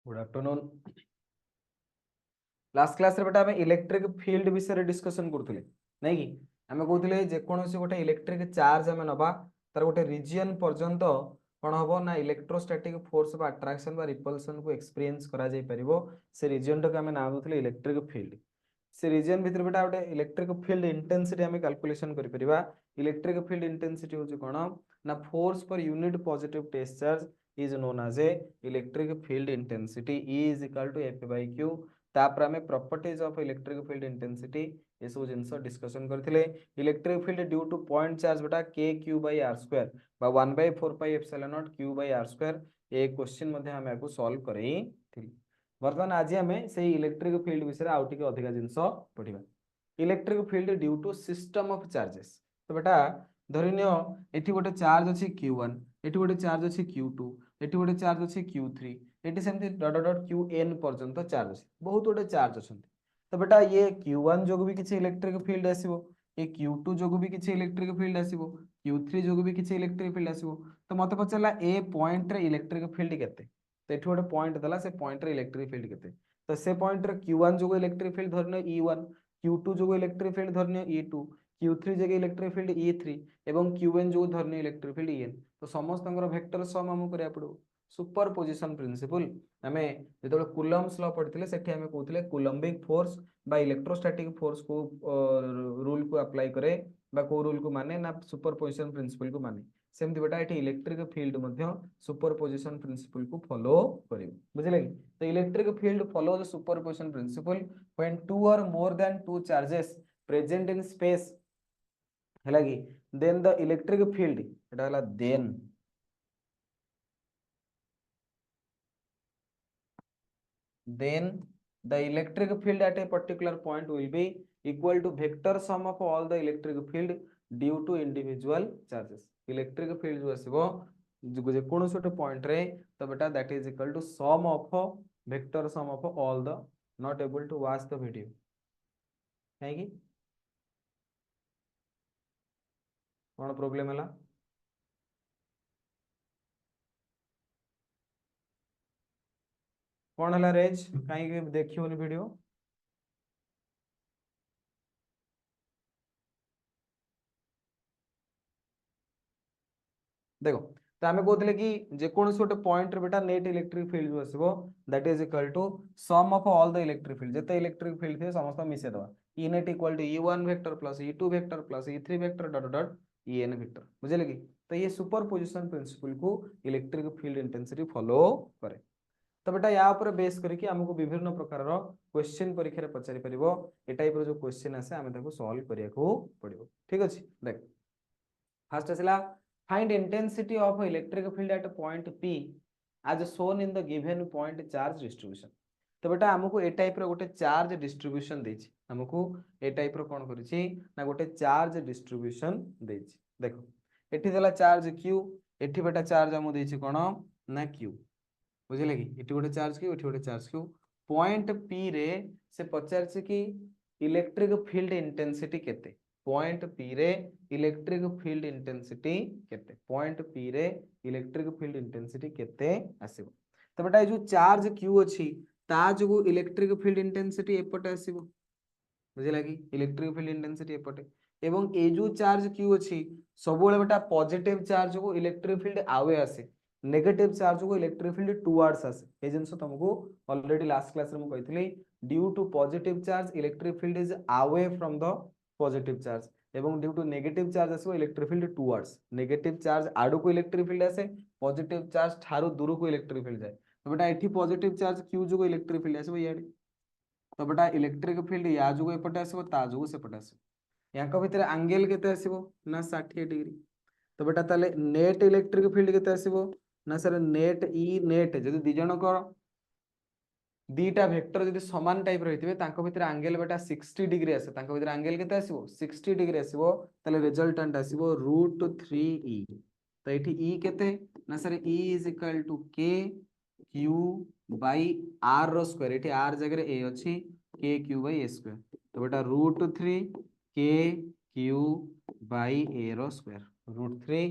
Good afternoon. Last class रे बेटा हमें इलेक्ट्रिक फील्ड विषय डिस्कशन करथुले नै कि हमें कहथुले जे कोनोसी गोटे इलेक्ट्रिक चार्ज हमें नबा तार गोटे रीजन पर्यंत कोन हबो ना इलेक्ट्रोस्टैटिक फोर्स बा अट्रैक्शन बा रिपल्सन को एक्सपीरियंस करा जाय परिबो से रीजन को हमें नाम दथुले इलेक्ट्रिक फील्ड। से रीजन भितर बेटा गोटे इलेक्ट्रिक फील्ड इंटेंसिटी हमें कैलकुलेशन करि परिबा। इलेक्ट्रिक फील्ड इंटेंसिटी होची कोन ना force per unit positive test charge is known as a electric field intensity is equal to F by Q. तापर हमें properties of electric field intensity ये सब जिंस डिस्कशन करथिले। Electric field due to point charge बेटा k q by r square बा 1/4 pi epsilon naught q by r square ए question मध्ये हमें आको सॉल्व करई थिली। वर्तमान आज हमें से इलेक्ट्रिक फील्ड विषय आउ टिके अधिक जिंस पढिबा। Electric field due to system of charges. तो बेटा धरिनियो एठी गोटे चार्ज अछि q1, एठी गोटे चार्ज अछि q2, एठी गोटे चार्ज अछि q3, एटी सेमती डॉट डॉट qn पर्यंत चार्ज अछि बहुत गोटे चार्ज अछंती। तो बेटा ये q1 जोग भी किछि इलेक्ट्रिक फील्ड आसीबो, ये q2 जोग भी किछि इलेक्ट्रिक फील्ड आसीबो, q3 जोग भी किछि इलेक्ट्रिक फील्ड आसीबो। तो मते पचला ए पॉइंट रे इलेक्ट्रिक फील्ड केते। तो एठी गोटे पॉइंट दला से पॉइंट रे इलेक्ट्रिक फील्ड केते। तो से पॉइंट रे q1 जोग इलेक्ट्रिक फील्ड धरनो e1, q2 जोग इलेक्ट्रिक फील्ड धरनो e2, q3 जगह इलेक्ट्रिक फील्ड e3 एवं qn जो धरनो इलेक्ट्रिक फील्ड en। तो समस्त वेक्टर सम हम करिया पड़ो सुपरपोजिशन प्रिंसिपल। आमे जेतबे कूलम्ब्स लॉ पढ़िथिले सेठी हमें कहथिले कूलम्बिक फोर्स बा इलेक्ट्रोस्टैटिक फोर्स को रूल को अप्लाई करे बा को रूल को माने ना सुपरपोजिशन प्रिंसिपल को माने। सेमती बेटा एठी इलेक्ट्रिक फील्ड मध्य सुपरपोजिशन प्रिंसिपल को फॉलो करिवो बुझिले कि। तो electric field follow the superposition principle when two or more than two charges present in space हैला कि देन द इलेक्ट्रिक फील्ड एटा हला then the electric field at a particular point will be equal to vector sum of all the electric field due to individual charges। electric field जो आसीबो जे कोनोस गोटे point रे तो बेटा that is equal to sum of vector sum of all the not able to watch the video है कि कोन problem हला कोन हला raise काई देखियोनी वीडियो देखो। तो आमे कहथिले कि जे कोनोस गोटे पॉइंट रे बेटा नेट इलेक्ट्रिक फील्ड जो आसीबो that is equal to sum of all the electric field जते इलेक्ट्रिक फील्ड थे समस्त मिसे दवा e net equal to e1 vector plus e2 vector plus e3 vector dot dot en vector बुझिले कि। तो ये सुपरपोजिशन प्रिंसिपल को इलेक्ट्रिक फील्ड इंटेंसिटी फॉलो करे। तो बेटा या ऊपर बेस करके हमको विभिन्न प्रकार रो क्वेश्चन परीक्षा रे पचारि परिबो ए टाइप रो जो क्वेश्चन आसे हमें ताको सॉल्व करिया को पड़िबो ठीक अछि। देख first आसिला find intensity of electric field at point P as shown in the given point charge distribution। तो बेटा हमको ए टाइप रो गोटे चार्ज डिस्ट्रीब्यूशन देछि हमको ए टाइप रो कोन करिछि ना गोटे चार्ज डिस्ट्रीब्यूशन देछि। देखो एठी देला चार्ज q एठी बेटा चार्ज हमु देछि कोन ना q बुझिले कि एठी गोटे चार्ज q एठी गोटे चार्ज q पॉइंट P रे से पचारछि कि इलेक्ट्रिक फील्ड इंटेंसिटी केते। पॉइंट P रे इलेक्ट्रिक फील्ड इंटेंसिटी केते पॉइंट P रे इलेक्ट्रिक फील्ड इंटेंसिटी केते आसीबो। तो बेटा जो चार्ज q अछि ता जो इलेक्ट्रिक फील्ड इंटेंसिटी एपटे आसीबो बुझिला कि इलेक्ट्रिक फील्ड इंटेंसिटी एपटे एवं ए जो चार्ज q अछि सबोले बेटा पॉजिटिव चार्ज को इलेक्ट्रिक फील्ड आवे आसे नेगेटिव चार्ज को इलेक्ट्रिक फील्ड टुवर्ड्स आसे ए जिंस तुमको ऑलरेडी लास्ट क्लास रे म कहितली due to positive charge electric field is away from the positive charge एवं ड्यू टू नेगेटिव चार्ज आसो electric field towards negative charge आडू को इलेक्ट्रिक फील्ड आसे पॉजिटिव चार्ज ठारो दूर को इलेक्ट्रिक फील्ड जाए। तो बेटा एठी पॉजिटिव चार्ज q जो इलेक्ट्रिक फील्ड आसो याडे तो बेटा इलेक्ट्रिक फील्ड या जो एपटे आसो ता जो सेपटे आसो याका भितर एंगल केते आसीबो ना 60 डिग्री। तो बेटा ताले नेट इलेक्ट्रिक फील्ड केते आसीबो ना सर नेट ई नेट जदी दि जण को दीटा वेक्टर जदी समान टाइप रहितबे तांको भितर एंगल बेटा 60 डिग्री आसे तांको भितर एंगल केते आसीबो 60 डिग्री आसीबो ताले रिजल्टेंट आसीबो √3e। तो एठी e केते ना sir e is equal to k q by r रो स्क्वायर एठी r जगह a अछि k q by a square. तो बेटा √3 k q बाय a रो square √3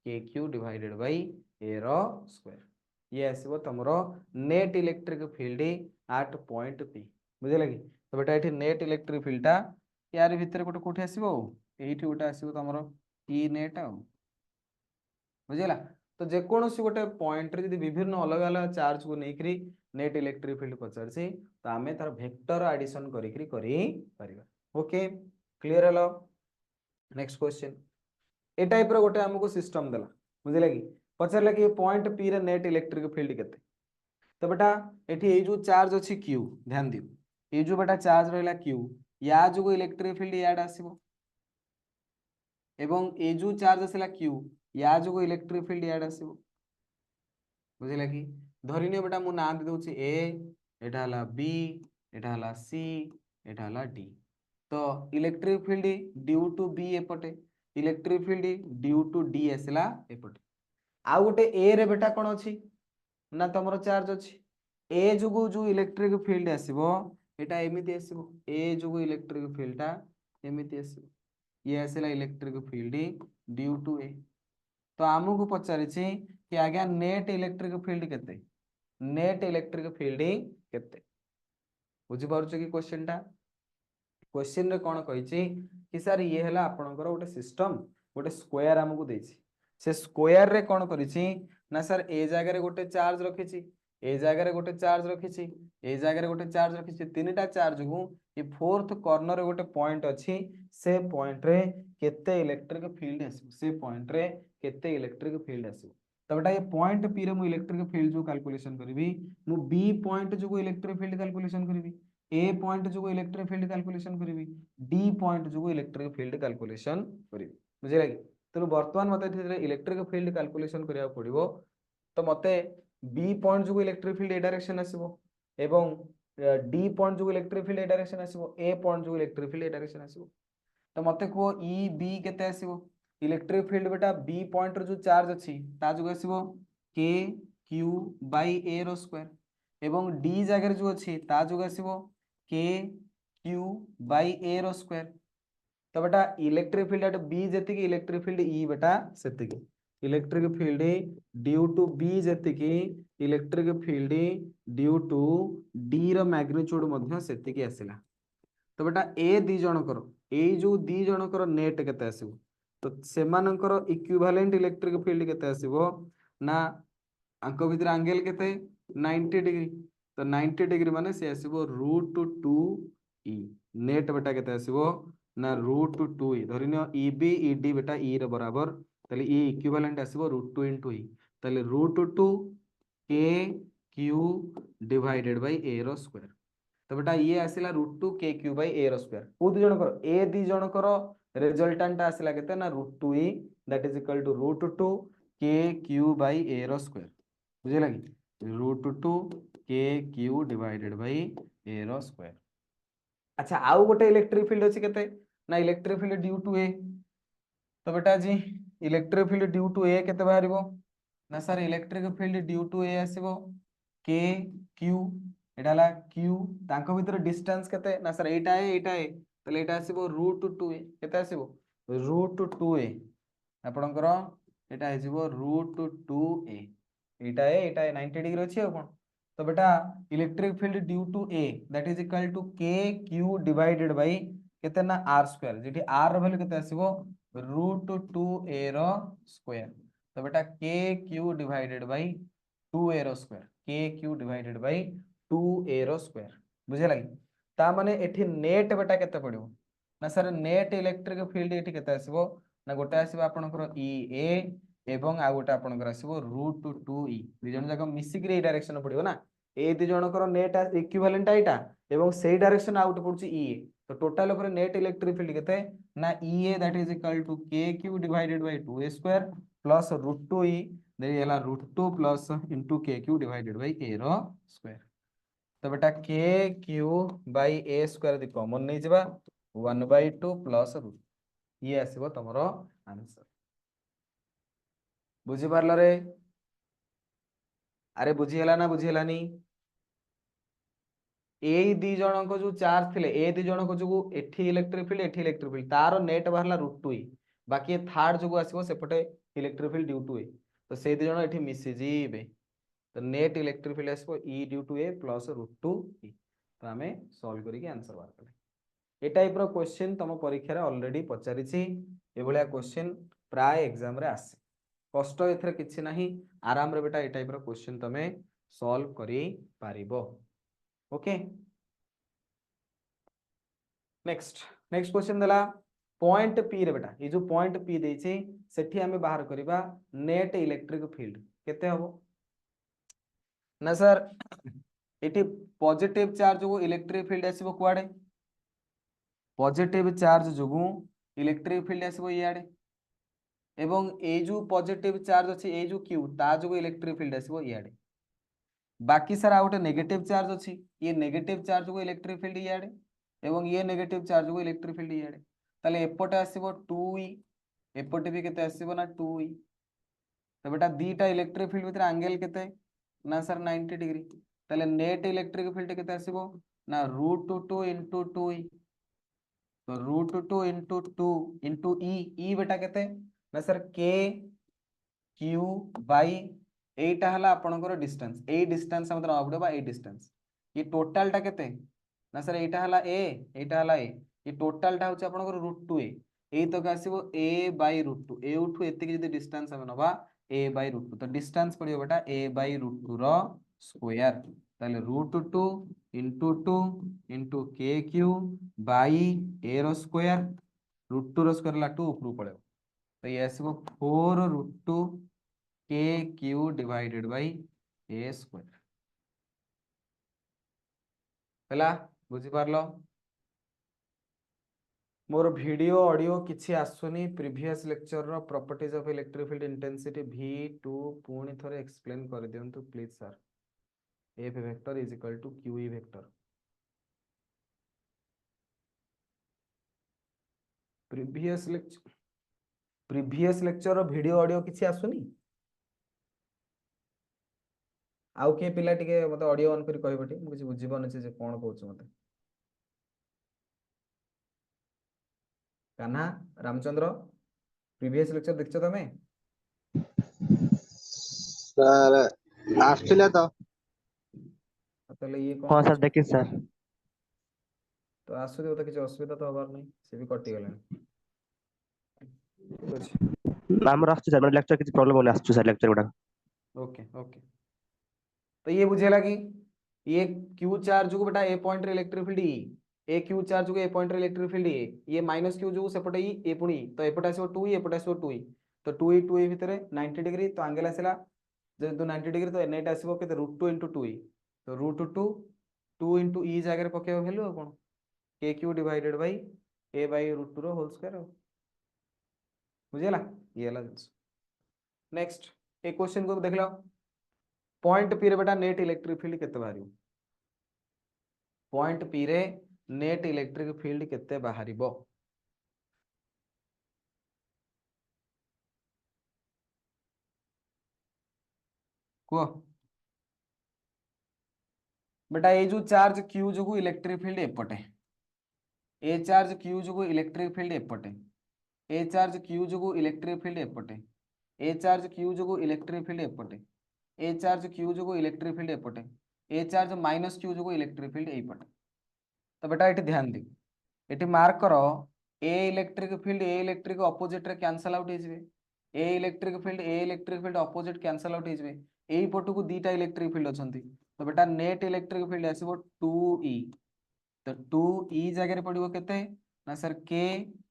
k q divided by a रो स्क्वायर ये आसीबो तमरो net electric field at point P बुझिला कि तो बेटा एठी नेट इलेक्ट्रिक फील्डटा यार भितर गोटे कोठी आसीबो एठी गोटे आसीबो तमरो ई नेट आ बुझिला तो जेकोसी गोटे पॉइंट रे यदि विभिन्न अलग अलग चार्ज को नेकरी नेट इलेक्ट्रिक फील्ड पचारसी तो आमे तार वेक्टर एडिशन करी परिबा ओके क्लियर हलो नेक्स्ट क्वेश्चन ए टाइप रो गोटे हमको सिस्टम देला बुझिला कि पचारला कि पॉइंट पी रे नेट इलेक्ट्रिक फील्ड केते तो बेटा एठी ए जो चार्ज अछि q ध्यान दियो ए जो बेटा चार्ज रहला q या जो इलेक्ट्रिक फील्ड याड आसीबो एवं ए जो चार्ज आसला q या जो इलेक्ट्रिक फील्ड याड आसीबो बुझिला कि धरिनियो बेटा मु नाम दे दोछि ए एटा हला b एटा हला c एटा हला d तो electric field due to b एपटे electric field due to d आसला एपटे आ गोटे ए रे बेटा कोन अछि ना तमरो चार्ज अछि ए जुगु जो इलेक्ट्रिक फील्ड आसीबो एटा एमिति आसीबो ए जुगु इलेक्ट्रिक फील्डटा एमिति आसीबो ये आसीला electric field due to a तो आमको पचारिछि कि आज्ञा नेट इलेक्ट्रिक फील्ड केते नेट इलेक्ट्रिक फील्ड केते बुझि पारुछ कि क्वेश्चन रे कोन कहिछि कि सर ये हला आपनकर गोटे सिस्टम गोटे स्क्वायर हमको देछि से स्क्वायर रे कोन करिछि ना सर ए जगह रे गोटे चार्ज रखिछि ए जगह रे गोटे चार्ज रखिछि ए जगह रे गोटे चार्ज रखिछि तीनटा चार्ज को ये फोर्थ कॉर्नर रे गोटे पॉइंट अछि से पॉइंट रे केते इलेक्ट्रिक फील्ड आसीबो से पॉइंट रे केते इलेक्ट्रिक फील्ड आसीबो तो बेटा ये पॉइंट पी रे मु इलेक्ट्रिक फील्ड जो कैलकुलेशन करबी मु बी पॉइंट जो इलेक्ट्रिक फील्ड कैलकुलेशन करबी ए पॉइंट जो इलेक्ट्रिक फील्ड कैलकुलेशन करबी डी पॉइंट जो इलेक्ट्रिक फील्ड कैलकुलेशन करबी बुझिला कि तेणु बर्तमान मते इलेक्ट्रिक फील्ड कैलकुलेशन करिया पड़िबो तो मते बी पॉइंट जो इलेक्ट्रिक फील्ड ए डायरेक्शन आसीबो एवं डी पॉइंट जो इलेक्ट्रिक फील्ड ए डायरेक्शन आसीबो ए पॉइंट जो इलेक्ट्रिक फील्ड ए डायरेक्शन आसीबो तो मते को ई बी केते आसीबो इलेक्ट्रिक फील्ड बेटा बी पॉइंट रो जो चार्ज अछि ता जो आसीबो के क्यू बाय ए रो स्क्वायर एवं डी जगह जो अछि ता जो आसीबो के क्यू बाय ए रो स्क्वायर तो बेटा इलेक्ट्रिक फील्ड एट बी जेति की इलेक्ट्रिक फील्ड ई बेटा सेति की electric field due to b जेति की electric field due to d रो मैग्नीट्यूड मध्य सेति की आसिला तो बेटा ए दी जनकर ए जो दी जनकर नेट केते आसीबो तो सेमानकर इक्विवेलेंट इलेक्ट्रिक फील्ड केते आसीबो ना अंक भीतर एंगल केते 90 डिग्री तो 90 डिग्री माने से आसीबो √2 ई नेट बेटा केते आसीबो ना √2 ई धरिनियो ईबी ईडी बेटा ई रे बराबर तले ई इक्विवेलेंट आसीबो √2 * ई तले √2 के क्यू डिवाइडेड बाय ए रो स्क्वायर तो बेटा ये आसिला √2 के क्यू बाय ए रो स्क्वायर को दी जनकर ए दी जनकर रिजल्टेंट आसिला केते ना √2 e that is equal to √2 के क्यू बाय ए रो स्क्वायर बुझे लगी √2 के क्यू डिवाइडेड बाय ए रो स्क्वायर अच्छा आउ गोटे इलेक्ट्रिक फील्ड अछि केते ना electric field due to a तो बेटा जी electric field due to a केते बाहरिबो ना sir electric field due to a आसीबो के क्यू एटा ला क्यू तांको भीतर डिस्टेंस केते ना सर एटा ए तले एटा आसीबो √2 ए केते आसीबो √2 ए आपणकर एटा आसीबो √2 ए एटा ए 90 डिग्री अछि कोन तो बेटा electric field due to a that is equal to के क्यू डिवाइडेड बाय केते ना r स्क्वायर जेठी r रो वैल्यू केते आसीबो √2 ए रो स्क्वायर तो बेटा के क्यू डिवाइडेड बाय 2 ए रो square k Q divided by 2 a रो स्क्वायर बुझे लगी ता माने एठी नेट बेटा केते पडिबो ना सर नेट इलेक्ट्रिक फील्ड एठी केते आसीबो ना गोटे आसीबो आपनकर ई ए एवं आ गोटे आपनकर आसीबो √2 ई दि जन जाक मिसिक रे डायरेक्शन पडिबो ना ए दि जनकर नेट इक्विवेलेंट आइटा एवं सेही डायरेक्शन आउट पडुची ई तो टोटल ऊपर नेट इलेक्ट्रिक फील्ड केते ना ई ए दैट इज इक्वल टू के Q divided by 2 a square plus √2 ई देन येला √2 plus into K Q divided by a रो स्क्वायर तो बेटा के क्यू बाय ए स्क्वायर दि कॉमन नै जबा 1/2 प्लस √2 ये आसीबो तमरो आंसर बुझी पारला रे अरे बुझी हला ना बुझी हलानी ए दी जनक जो चार्ज थिले ए दी जनक जो एठी इलेक्ट्रिक फील्ड तारो नेट बाहरला √2 ई बाकी थर्ड जो आसीबो सेपटे electric field due to a तो से दी जन एठी मिसि जीबे तो नेट इलेक्ट्रिक फील्ड आसो ई ड्यू टू ए प्लस √2 ई। तो आम सॉल्व करके आंसर बाहर कले ए टाइप रो क्वेश्चन तुम परीक्षा रे ऑलरेडी पचारि ए भलिया क्वेश्चन प्राय एग्जाम रे आसे कष्ट एथरे किछि नाही आराम रे बेटा ए टाइप रो क्वेश्चन तमे सॉल्व करि पारिबो ओके। नेक्स्ट नेक्स्ट क्वेश्चन देला पॉइंट पी रे बेटा ये जो पॉइंट पी देछि सेठी हमें बाहर करिबा नेट इलेक्ट्रिक फील्ड केते हबो ना सर एटी पॉजिटिव चार्ज को इलेक्ट्रिक फील्ड आसीबो कुआडे पॉजिटिव चार्ज जोगु इलेक्ट्रिक फील्ड आसीबो इयाडे एवं ए जो पॉजिटिव चार्ज अछि ए जो क्यू ता जोगु इलेक्ट्रिक फील्ड आसीबो इयाडे बाकी सर आ गोटे नेगेटिव चार्ज अछि ये नेगेटिव चार्ज को इलेक्ट्रिक फील्ड इयाडे एवं ये नेगेटिव चार्ज को इलेक्ट्रिक फील्ड इयाडे ताले एपटे आसीबो 2e एपटे भी केते आसीबो ना 2e तो बेटा दीटा इलेक्ट्रिक फील्ड भितर एंगल केते ना सर 90 डिग्री ताले नेट इलेक्ट्रिक फील्ड केते आसीबो ना √2 into 2e तो √2 into 2 into e बेटा केते ना सर k q बाई एटा हला आपनकर डिस्टेंस ए डिस्टेंस मतलब नबा पड़ो बा ए डिस्टेंस ये टोटल टा केते ना सर एटा हला a एटा हला a ये टोटल टा होचे आपनकर √2a ए तो का आसीबो a बाई √2 ए उठु एते के जदी डिस्टेंस हम नबा a बाई √2 तो डिस्टेंस पड़ियो बेटा a बाई √2 रो स्क्वायर ताले √2 into 2 into kq by a रो स्क्वायर √2 रो स्क्वायर ला 2 ऊपर पड़े तो ये आसीबो 4 √2 kq divided by a square हला बुझी पारलो मोर वीडियो ऑडियो किछि आसुनी प्रीवियस लेक्चर रो properties of electric field intensity v2 पुणी थरे एक्सप्लेन कर दियंतु please sir f vector is equal to qe vector previous lecture रो वीडियो ऑडियो किछि आसुनी आउ के पिला टिके मते ऑडियो ऑन करी कहबटी मु किछि बुझिबन छै जे कोन कहउछ मते कान्हा रामचंद्र प्रीवियस लेक्चर देखछ तमे सर आस्ट्रेलिया तो तले ये हाँ कोन सर देखिए सर तो आसु दे तो किछि असुविधा तो हबार नै से भी कटि गेलन ठीक अछि हमर आस्छु सर लेक्चर किछि प्रॉब्लम होने आस्छु सर लेक्चर गुडा ओके ओके तो ये बुझेला कि ये क्यू चार्ज को बेटा ए पॉइंट रे इलेक्ट्रिक फील्ड ए क्यू चार्ज को ए पॉइंट रे इलेक्ट्रिक फील्ड ये माइनस क्यू जो सेपटे ए पुणी तो एपटे आसीबो 2e एपटे आसीबो 2e तो 2e भितरे 90 डिग्री तो एंगल आसीला जेतु 90 डिग्री तो नेट आसीबो केते √2 into 2e तो √2 2 into e जागे रे पकेबो वैल्यू आ कोन kq divided by a by √2 रो होल स्क्वायर बुझेला ये वाला नेक्स्ट एक क्वेश्चन को देख लो पॉइंट पी रे बेटा नेट इलेक्ट्रिक फील्ड केते बाहरियो पॉइंट पी रे नेट इलेक्ट्रिक फील्ड केते बाहरिबो को बेटा ये जो चार्ज q जो इलेक्ट्रिक फील्ड एपटे ए चार्ज q जो इलेक्ट्रिक फील्ड एपटे ए चार्ज q जो इलेक्ट्रिक फील्ड एपटे ए चार्ज q जो इलेक्ट्रिक फील्ड एपटे ए चार्ज q जो इलेक्ट्रिक फील्ड एपटे ए चार्ज माइनस q जो इलेक्ट्रिक फील्ड एपटे तो बेटा ये ध्यान दे ये मार्क करो ए इलेक्ट्रिक फील्ड ए इलेक्ट्रिक अपोजिट रे कैंसल आउट होइजबे ए electric field opposite cancel out होइजबे एई पटु को दीटा इलेक्ट्रिक फील्ड अछंती तो बेटा नेट इलेक्ट्रिक फील्ड आसीबो 2e तो 2e जगह रे पडिबो केते ना सर k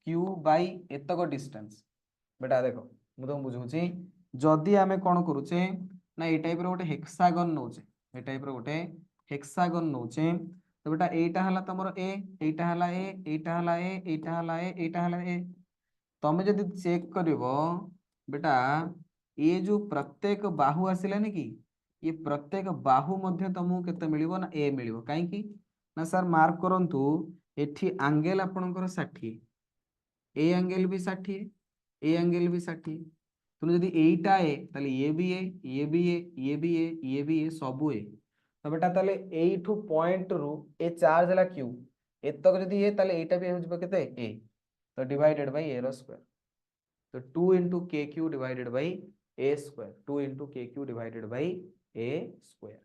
q बाय एतक डिस्टेंस बेटा देखो मु तुम बुझौची जदी आमे कोन करूचे ना ए टाइप रो गोटे हेक्सागन नौचे ए टाइप रो गोटे हेक्सागन नौचे तो बेटा एटा हला तमरो ए एटा हला ए एटा हला ए एटा हला ए एटा हला ए तमे जदी चेक करिवो बेटा ये जो प्रत्येक बाहु आसिलानी कि ये प्रत्येक बाहु मध्य तुमको केते मिलिबो ना ए मिलिबो काहे कि ना सर मार्क करंतु एठी एंगल आपनकर 60 ए एंगल भी 60 ए एंगल भी 60 तुम जदी एटा ए ताले ये भी ए ये भी ए ये भी ए ये भी ए सब ए तो बेटा ताले एठू पॉइंट रु ए चार्ज ला q एतक जदी ए ताले एटा भी हो जबो केते ए तो डिवाइडेड बाय ए रो स्क्वायर तो 2 into kq divided by a square 2 into kq divided by a square.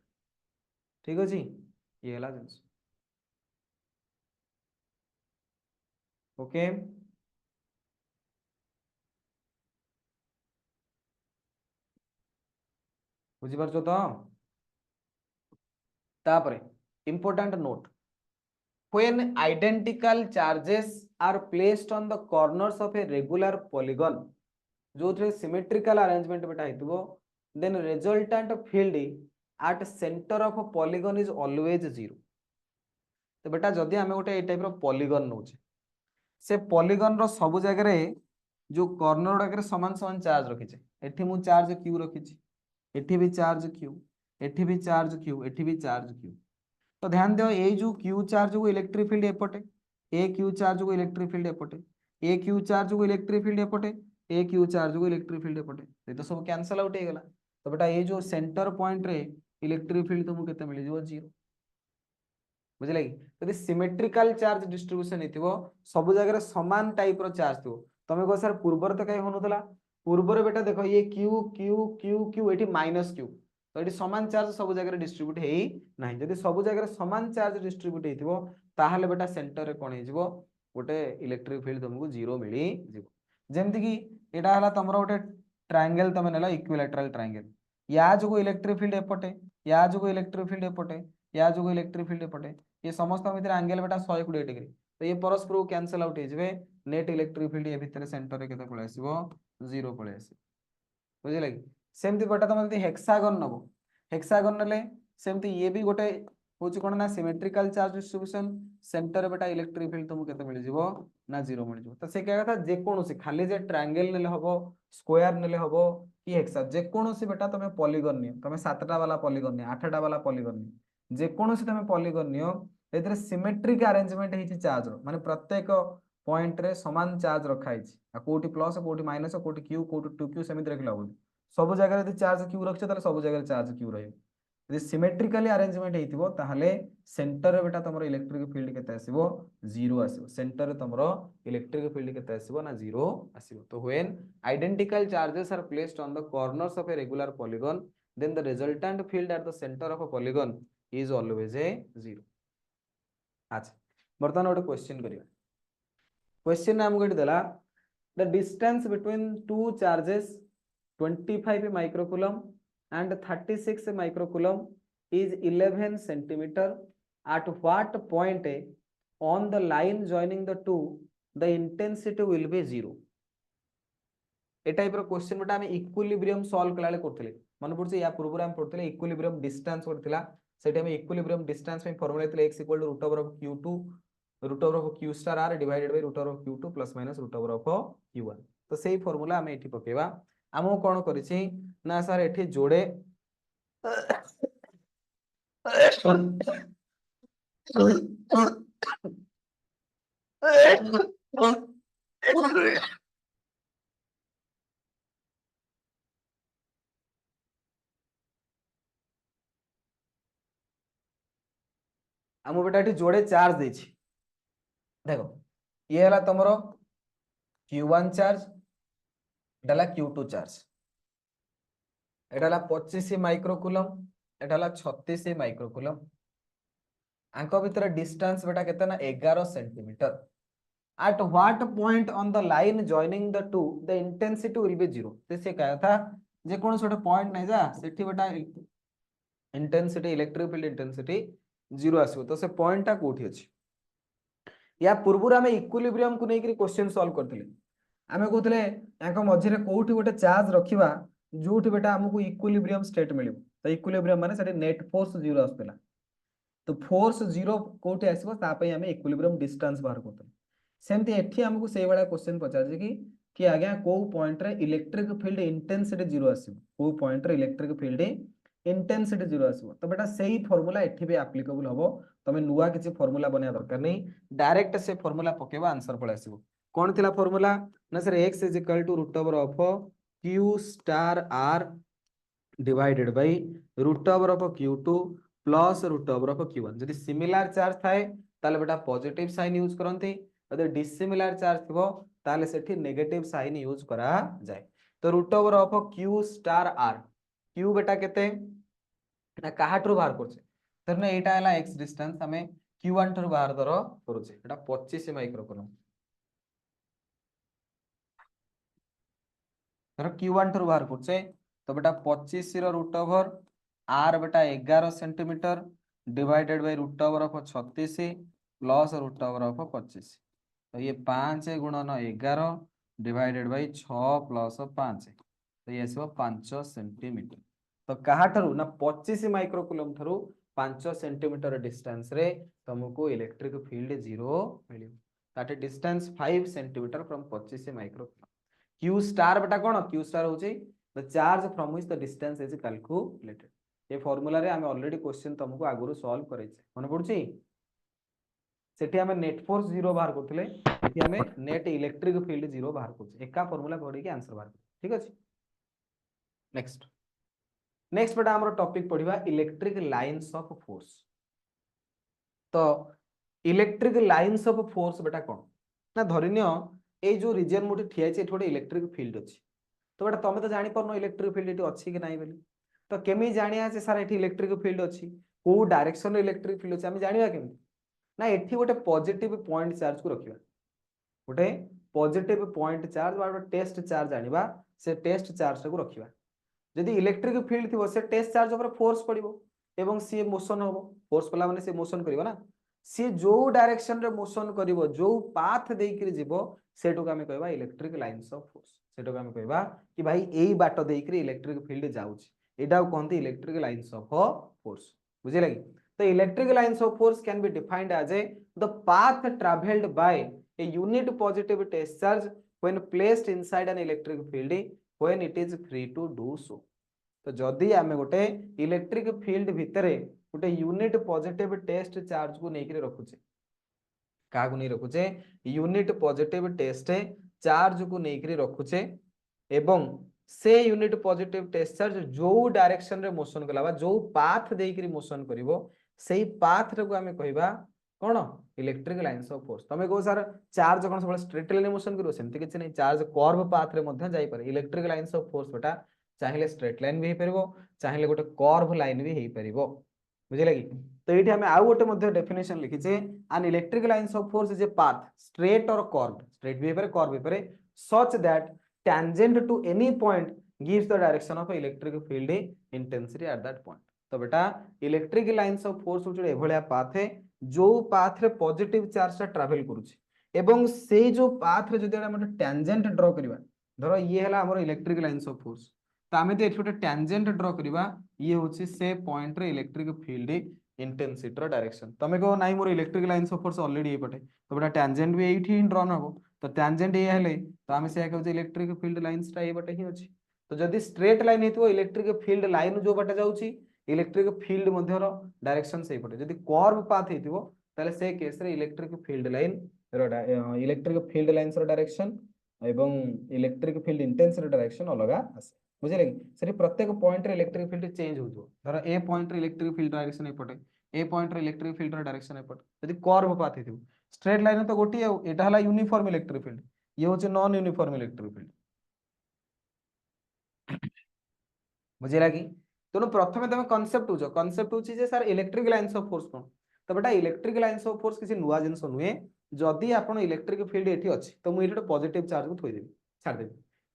ठीक अच्छे ये है जिन ओके बुझीपार तो तापरे important note when identical charges are placed on the corners of a regular polygon जो थे symmetrical arrangement बेटा हेतुबो then resultant field at center of a polygon is always zero। तो बेटा जदि आमे गोटे ए टाइप रो पॉलीगन नउचे से पॉलीगन रो सब जगह रे जो कॉर्नर गुडा समान समान चार्ज रखिचे एठी मु चार्ज क्यू रखिची एठी भी चार्ज क्यू एठी भी चार्ज क्यू एठी भी चार्ज क्यू। तो ध्यान दियो ये जो क्यू चार्ज को इलेक्ट्रिक फील्ड एपटे ए क्यू चार्ज को इलेक्ट्रिक फील्ड एपटे ए क्यू चार्ज को इलेक्ट्रिक फील्ड एपटे ए क्यू चार्ज को इलेक्ट्रिक फील्ड एपटे ये तो सब कैंसल आउट हो गला। तो बेटा ये जो सेंटर पॉइंट रे इलेक्ट्रिक फील्ड तुमको केते मिल जिवो जीरो बुझले कि यदि सिमेट्रिकल चार्ज डिस्ट्रीब्यूशन हेतिबो सब जगह समान टाइप रो चार्ज थियो तमे को सर पूर्वर तो कई होनुतला पूर्वर बेटा देखो ये क्यू क्यू क्यू क्यू एठी माइनस क्यू तो ये समान चार्ज सब जगह डिस्ट्रीब्यूट हेई नाही जदि सब जगह समान चार्ज डिस्ट्रीब्यूट हेतिबो ताहाले बेटा सेंटर रे कोन हेजिबो गोटे इलेक्ट्रिक फील्ड तुमको जीरो मिली जिवो जेमति कि एटा हला तमरो गोटे ट्रायंगल तमे नेला इक्विलैटरल ट्रायंगल या जो इलेक्ट्रिक फील्ड एपटे या जो इलेक्ट्रिक फील्ड एपटे या जो इलेक्ट्रिक फील्ड एपटे ये समस्त भितर एंगल बेटा 120 डिग्री तो ये परस्पर को कैंसिल आउट हो जिवे नेट इलेक्ट्रिक फील्ड ये भितर सेंटर रे केते पळे आसीबो जीरो पळे आसी बुझिले कि सेमति बेटा तुम यदि हेक्सागन नबो हेक्सागन नेले सेमति ये भी गोटे होची कोन ना सिमेट्रिकल चार्ज डिस्ट्रीब्यूशन सेंटर बेटा इलेक्ट्रिक फील्ड तुमको केते मिल जिवो ना जीरो मिल जिवो तो से क्या कथा जे कोनोसी खाली जे ट्रायंगल नेले हबो स्क्वायर नेले हबो कि हेक्सा जे कोनोसी बेटा तमे पॉलीगन नियो तमे 7टा वाला पॉलीगन नियो 8टा वाला पॉलीगन नियो जे कोनोसी तमे पॉलीगन नियो एतरे सिमेट्रिक अरेंजमेंट हेची चार्ज रो माने प्रत्येक पॉइंट रे समान चार्ज रखा हेची आ कोटी प्लस कोटी माइनस कोटी क्यू कोटी 2 क्यू समित रखला हो सब जगह यदि चार्ज क्यू रखछ ताले सब जगह चार्ज क्यू रहयो यदि सिमेट्रिकली अरेंजमेंट हेतिबो ताहले सेंटर रे बेटा तमरो इलेक्ट्रिक फील्ड केते आसीबो जीरो आसीबो सेंटर रे तमरो इलेक्ट्रिक फील्ड केते आसीबो ना जीरो आसीबो। तो when identical charges are placed on the corners of a regular polygon then the resultant field at the centre of a polygon is always a zero. अच्छा बर्तमान गोटे question करिया question नाम गोटे देला the distance between two charges 25 microcoulomb and 36 microcoulomb is 11 centimeter at what point on the line joining the two the intensity will be zero। ए type रो question बेटा हम इक्विलिब्रियम सॉल्व कलाले करथले मन पड़छ या पूर्व हम पढ़थले इक्विलिब्रियम डिस्टेंस करथिला सेटा हम इक्विलिब्रियम डिस्टेंस में फार्मूला इतले x = root over of q2 root over of q star r divided by root over of q2 plus minus root over of q1 तो सेही फार्मूला हम एठी पकेबा हमो कोन करिछि ना सर एठी जोड़े हम बेटा एठी जोड़े चार्ज देछि देखो ये हला तमरो q1 चार्ज एटाला q2 चार्ज एटाला 25 माइक्रोकूलम एटाला 36 माइक्रोकूलम आंको भीतर डिस्टेंस बेटा केते ना 11 centimetre at what point on the line joining the two the intensity will be zero तो से कहा था जे कोन छोटे पॉइंट नै जा सेठी बेटा intensity electric field intensity zero आसीबो तो से पॉइंट ता कोठी अछि या पूर्वरा में इक्विलिब्रियम को नेकरी क्वेश्चन सॉल्व करथिले आमे कहथले याको मझी रे कोठी गोटे चार्ज रखिबा जोठी बेटा हमकु इक्विलिब्रियम स्टेट मिलिबो तो इक्विलिब्रियम माने सेठी नेट फोर्स जीरो आस्तला तो फोर्स जीरो कोठी आसीबो ता पई हमें इक्विलिब्रियम डिस्टेंस बाहर करथले सेमती एठी हमकु सेही वाला क्वेश्चन पचार जे कि आज्ञा को पॉइंट रे इलेक्ट्रिक फील्ड इंटेंसिटी जीरो आसीबो को पॉइंट रे इलेक्ट्रिक फील्ड इंटेंसिटी जीरो आसीबो तो बेटा सेही फार्मूला एठी भी एप्लीकेबल हबो तमे नुवा किछि फार्मूला बनिया दरकार नै डायरेक्ट से फार्मूला पकेबा आंसर पळे आसीबो कोन थिला फार्मूला ना sir x = root over of q star r divided by root over of q2 plus root over of q1 जदि सिमिलर चार्ज थाए ताले बेटा पॉजिटिव साइन यूज करंती यदि डिसिमिलर चार्ज थिबो ताले सेठी नेगेटिव साइन यूज करा जाय तो root over of q star r q बेटा केते ना काहाठू बाहर करछे धर ना एटा हला x डिस्टेंस हमें q1 ठर बाहर दर करूछे एटा 25 माइक्रो कूलम धर q1 ठर बाहर करछे तो बेटा 25 रो रूट ओवर r बेटा 11 centimetre divided by root over of 36 plus root over of 25 तो ये 5 गुणन 11 डिवाइडेड बाय 6 प्लस 5 तो ये आसो 5 सेंटीमीटर तो कहा ठरू ना 25 माइक्रो कूलम ठरू 5 सेंटीमीटर डिस्टेंस रे तुमको इलेक्ट्रिक फील्ड 0 मिलियो that distance 5 centimetre from 25 micro Q star बेटा कौन Q स्टार होची the charge from which the distance is calculated ये फार्मूला रे हम ऑलरेडी क्वेश्चन तुमको आगुरु सॉल्व करैछे मन पड़ुची सेठी हमें नेट फोर्स 0 बाहर करथिले एठी हमें नेट इलेक्ट्रिक फील्ड 0 बाहर करछे एका फार्मूला पढी के आंसर बाहर ठीक अछि नेक्स्ट नेक्स्ट बेटा हमरो टॉपिक पढिबा इलेक्ट्रिक लाइंस ऑफ फोर्स तो इलेक्ट्रिक लाइंस ऑफ फोर्स बेटा कौन ना धरिनियो ए जो रीजन मोटे ठिया छै एठोडे इलेक्ट्रिक फील्ड अछि तो बेटा तमे तो जानि परनो इलेक्ट्रिक फील्ड एठी अछि कि नाही बेली तो केमी जानिया जे सर एठी इलेक्ट्रिक फील्ड अछि को डायरेक्शन रे इलेक्ट्रिक फील्ड अछि हम जानिबा केमि ना एठी गोटे पॉजिटिव पॉइंट चार्ज को रखिबा गोटे पॉजिटिव पॉइंट चार्ज बा टेस्ट चार्ज आनिबा से टेस्ट चार्ज को रखिबा जदि इलेक्ट्रिक फील्ड थिबो से टेस्ट चार्ज ऊपर फोर्स पड़िबो एवं सी मोशन होबो फोर्स पला माने से मोशन करिवो ना सी जो डायरेक्शन रे मोशन करिवो जो पाथ देइकरी जीवो सेटो हमें कहबा इलेक्ट्रिक लाइंस ऑफ फोर्स सेटो हमें कहबा कि भाई एई बाट देइकरी इलेक्ट्रिक फील्ड जाउची एटा कहंती इलेक्ट्रिक लाइंस ऑफ फोर्स बुझे लगी तो electric lines of force can be defined as a the path travelled by a unit positive test charge when placed inside an electric field when it is free to do so तो जदि आमे गोटे electric field भितरे गोटे unit positive test charge को नेकरी रखुचे का को नै रखुचे यूनिट पॉजिटिव टेस्ट चार्ज को नेकरी रखुचे एवं से यूनिट पॉजिटिव टेस्ट चार्ज जो डायरेक्शन रे मोशन कला बा जो पाथ देकरी मोशन करिवो सेही पाथ रे को आमे कहबा कोन इलेक्ट्रिक लाइंस ऑफ फोर्स तमे को सर चार्ज कोन सब स्ट्रेट लाइन मोशन करिवो सेमति किछ नै चार्ज कर्व पाथ रे मध्य जाई पारे इलेक्ट्रिक लाइंस ऑफ फोर्स बेटा चाहिले स्ट्रेट लाइन भी हे परिबो चाहिले गोटे कर्व लाइन भी हे परिबो बुझिले कि तो एठी हमें आउ गोटे मध्य डेफिनेशन लिखि जे an electric lines of force is a path straight और कर्व स्ट्रेट भी हे पारे कर्व भी हे पारे such that tangent to any point gives the direction of electric field intensity at that point तो बेटा इलेक्ट्रिक लाइंस ऑफ फोर्स होचे एभलिया path है जो पाथ रे पॉजिटिव चार्ज ता ट्रैवल करूची एवं से जो पाथ रे जदि हम टेंजेंट ड्रा करबा धरो ये हला हमर इलेक्ट्रिक लाइंस ऑफ फोर्स तो आमे तो एठोटे टेंजेंट ड्रा करबा ये होची से पॉइंट रे इलेक्ट्रिक फील्ड इंटेंसिटी रो डायरेक्शन तमे को नाही मोर electric lines of force already ए पटे तो बेटा टेंजेंट भी एठी ड्रा नबो तो टेंजेंट ये हेले तो आमे से कहू इलेक्ट्रिक फील्ड लाइंस टा ए बटे ही अछि तो जदि स्ट्रेट लाइन हेतु इलेक्ट्रिक फील्ड लाइन जो बटे जाउची इलेक्ट्रिक फील्ड मध्यरो डायरेक्शन से पटे जदि कर्व पाथ हेतिबो ताले से केस रे इलेक्ट्रिक फील्ड लाइन रो इलेक्ट्रिक फील्ड लाइंस रो डायरेक्शन एवं इलेक्ट्रिक फील्ड इंटेंसिटी डायरेक्शन अलगा आसे बुझिले सेठी प्रत्येक पॉइंट रे इलेक्ट्रिक फील्ड चेंज होतो धर ए पॉइंट रे इलेक्ट्रिक फील्ड डायरेक्शन ए पटे ए पॉइंट रे इलेक्ट्रिक फील्ड रो डायरेक्शन ए पटे जदि कर्व पाथ हेतिबो स्ट्रेट लाइन तो गोटी एटा हला यूनिफॉर्म इलेक्ट्रिक फील्ड ये होचे नॉन यूनिफॉर्म इलेक्ट्रिक फील्ड बुझिला कि तनो प्रथमे तमे कांसेप्ट होची जे sir electric lines of force कोन तो बेटा इलेक्ट्रिक लाइंस ऑफ फोर्स किसी नुवा जिंस नुए जदि आपण इलेक्ट्रिक फील्ड एठी अछि तो मु एठी पॉजिटिव चार्ज को थोइ देबी छाड़ देबी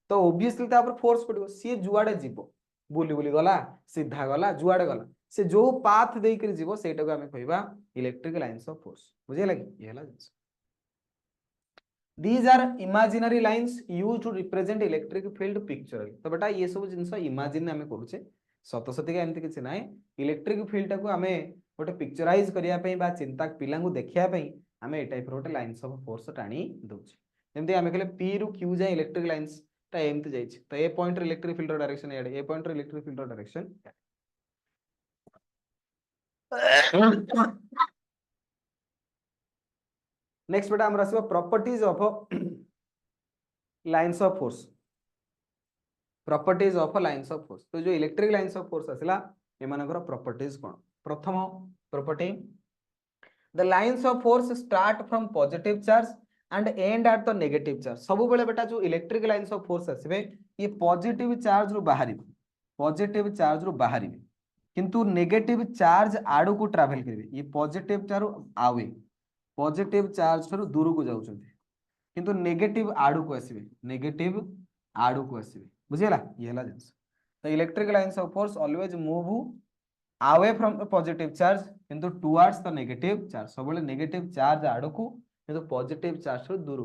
तो ऑब्वियसली ता पर फोर्स पडिबो सी जुआडे जीवो बुली बुली गला सीधा गला जुआडे गला से जो पाथ देई कर जीवो सेटा को हमें कहबा इलेक्ट्रिक लाइंस ऑफ फोर्स बुझिला कि ये हला जिंस These are imaginary lines used to represent electric field pictorially. तो बेटा ये सब जिंस इमेजिन हमें करूचे सत सती का एमती किछि नाय इलेक्ट्रिक फील्ड को हमें गोटे पिक्चराइज करिया पई बा चिंता पिला को देखिया पई हमें ए type Rote lines of force टाणी दोछ जेमती हमें कहले p रु q जाय इलेक्ट्रिक लाइंस ता एमती जाय तो ए पॉइंट रे इलेक्ट्रिक फील्ड डायरेक्शन एड ए पॉइंट रे इलेक्ट्रिक फील्ड डायरेक्शन नेक्स्ट बेटा हमरा आसीबा properties of lines of force properties of lines of force तो जो इलेक्ट्रिक लाइंस ऑफ फोर्स आसिला ए मानकर प्रॉपर्टीज कोन प्रथम property the lines of force start from positive charge and end at the negative charge सब बेले बेटा जो इलेक्ट्रिक लाइंस ऑफ फोर्स आसीबे ये पॉजिटिव चार्ज रु बाहरी किंतु नेगेटिव चार्ज आड़ को ट्रैवल करेंगे ये पॉजिटिव चारु आवे पॉजिटिव चार्ज ठारू दूर को जाउछन्ते किंतु नेगेटिव आड़ को आसीबे नेगेटिव आड़ को आसीबे बुझिला ये हला जिंस तो electric lines of force always move away from the positive charge किंतु towards the negative charge सब बड़े negative charge आड़ को किंतु positive charge ठारू दूर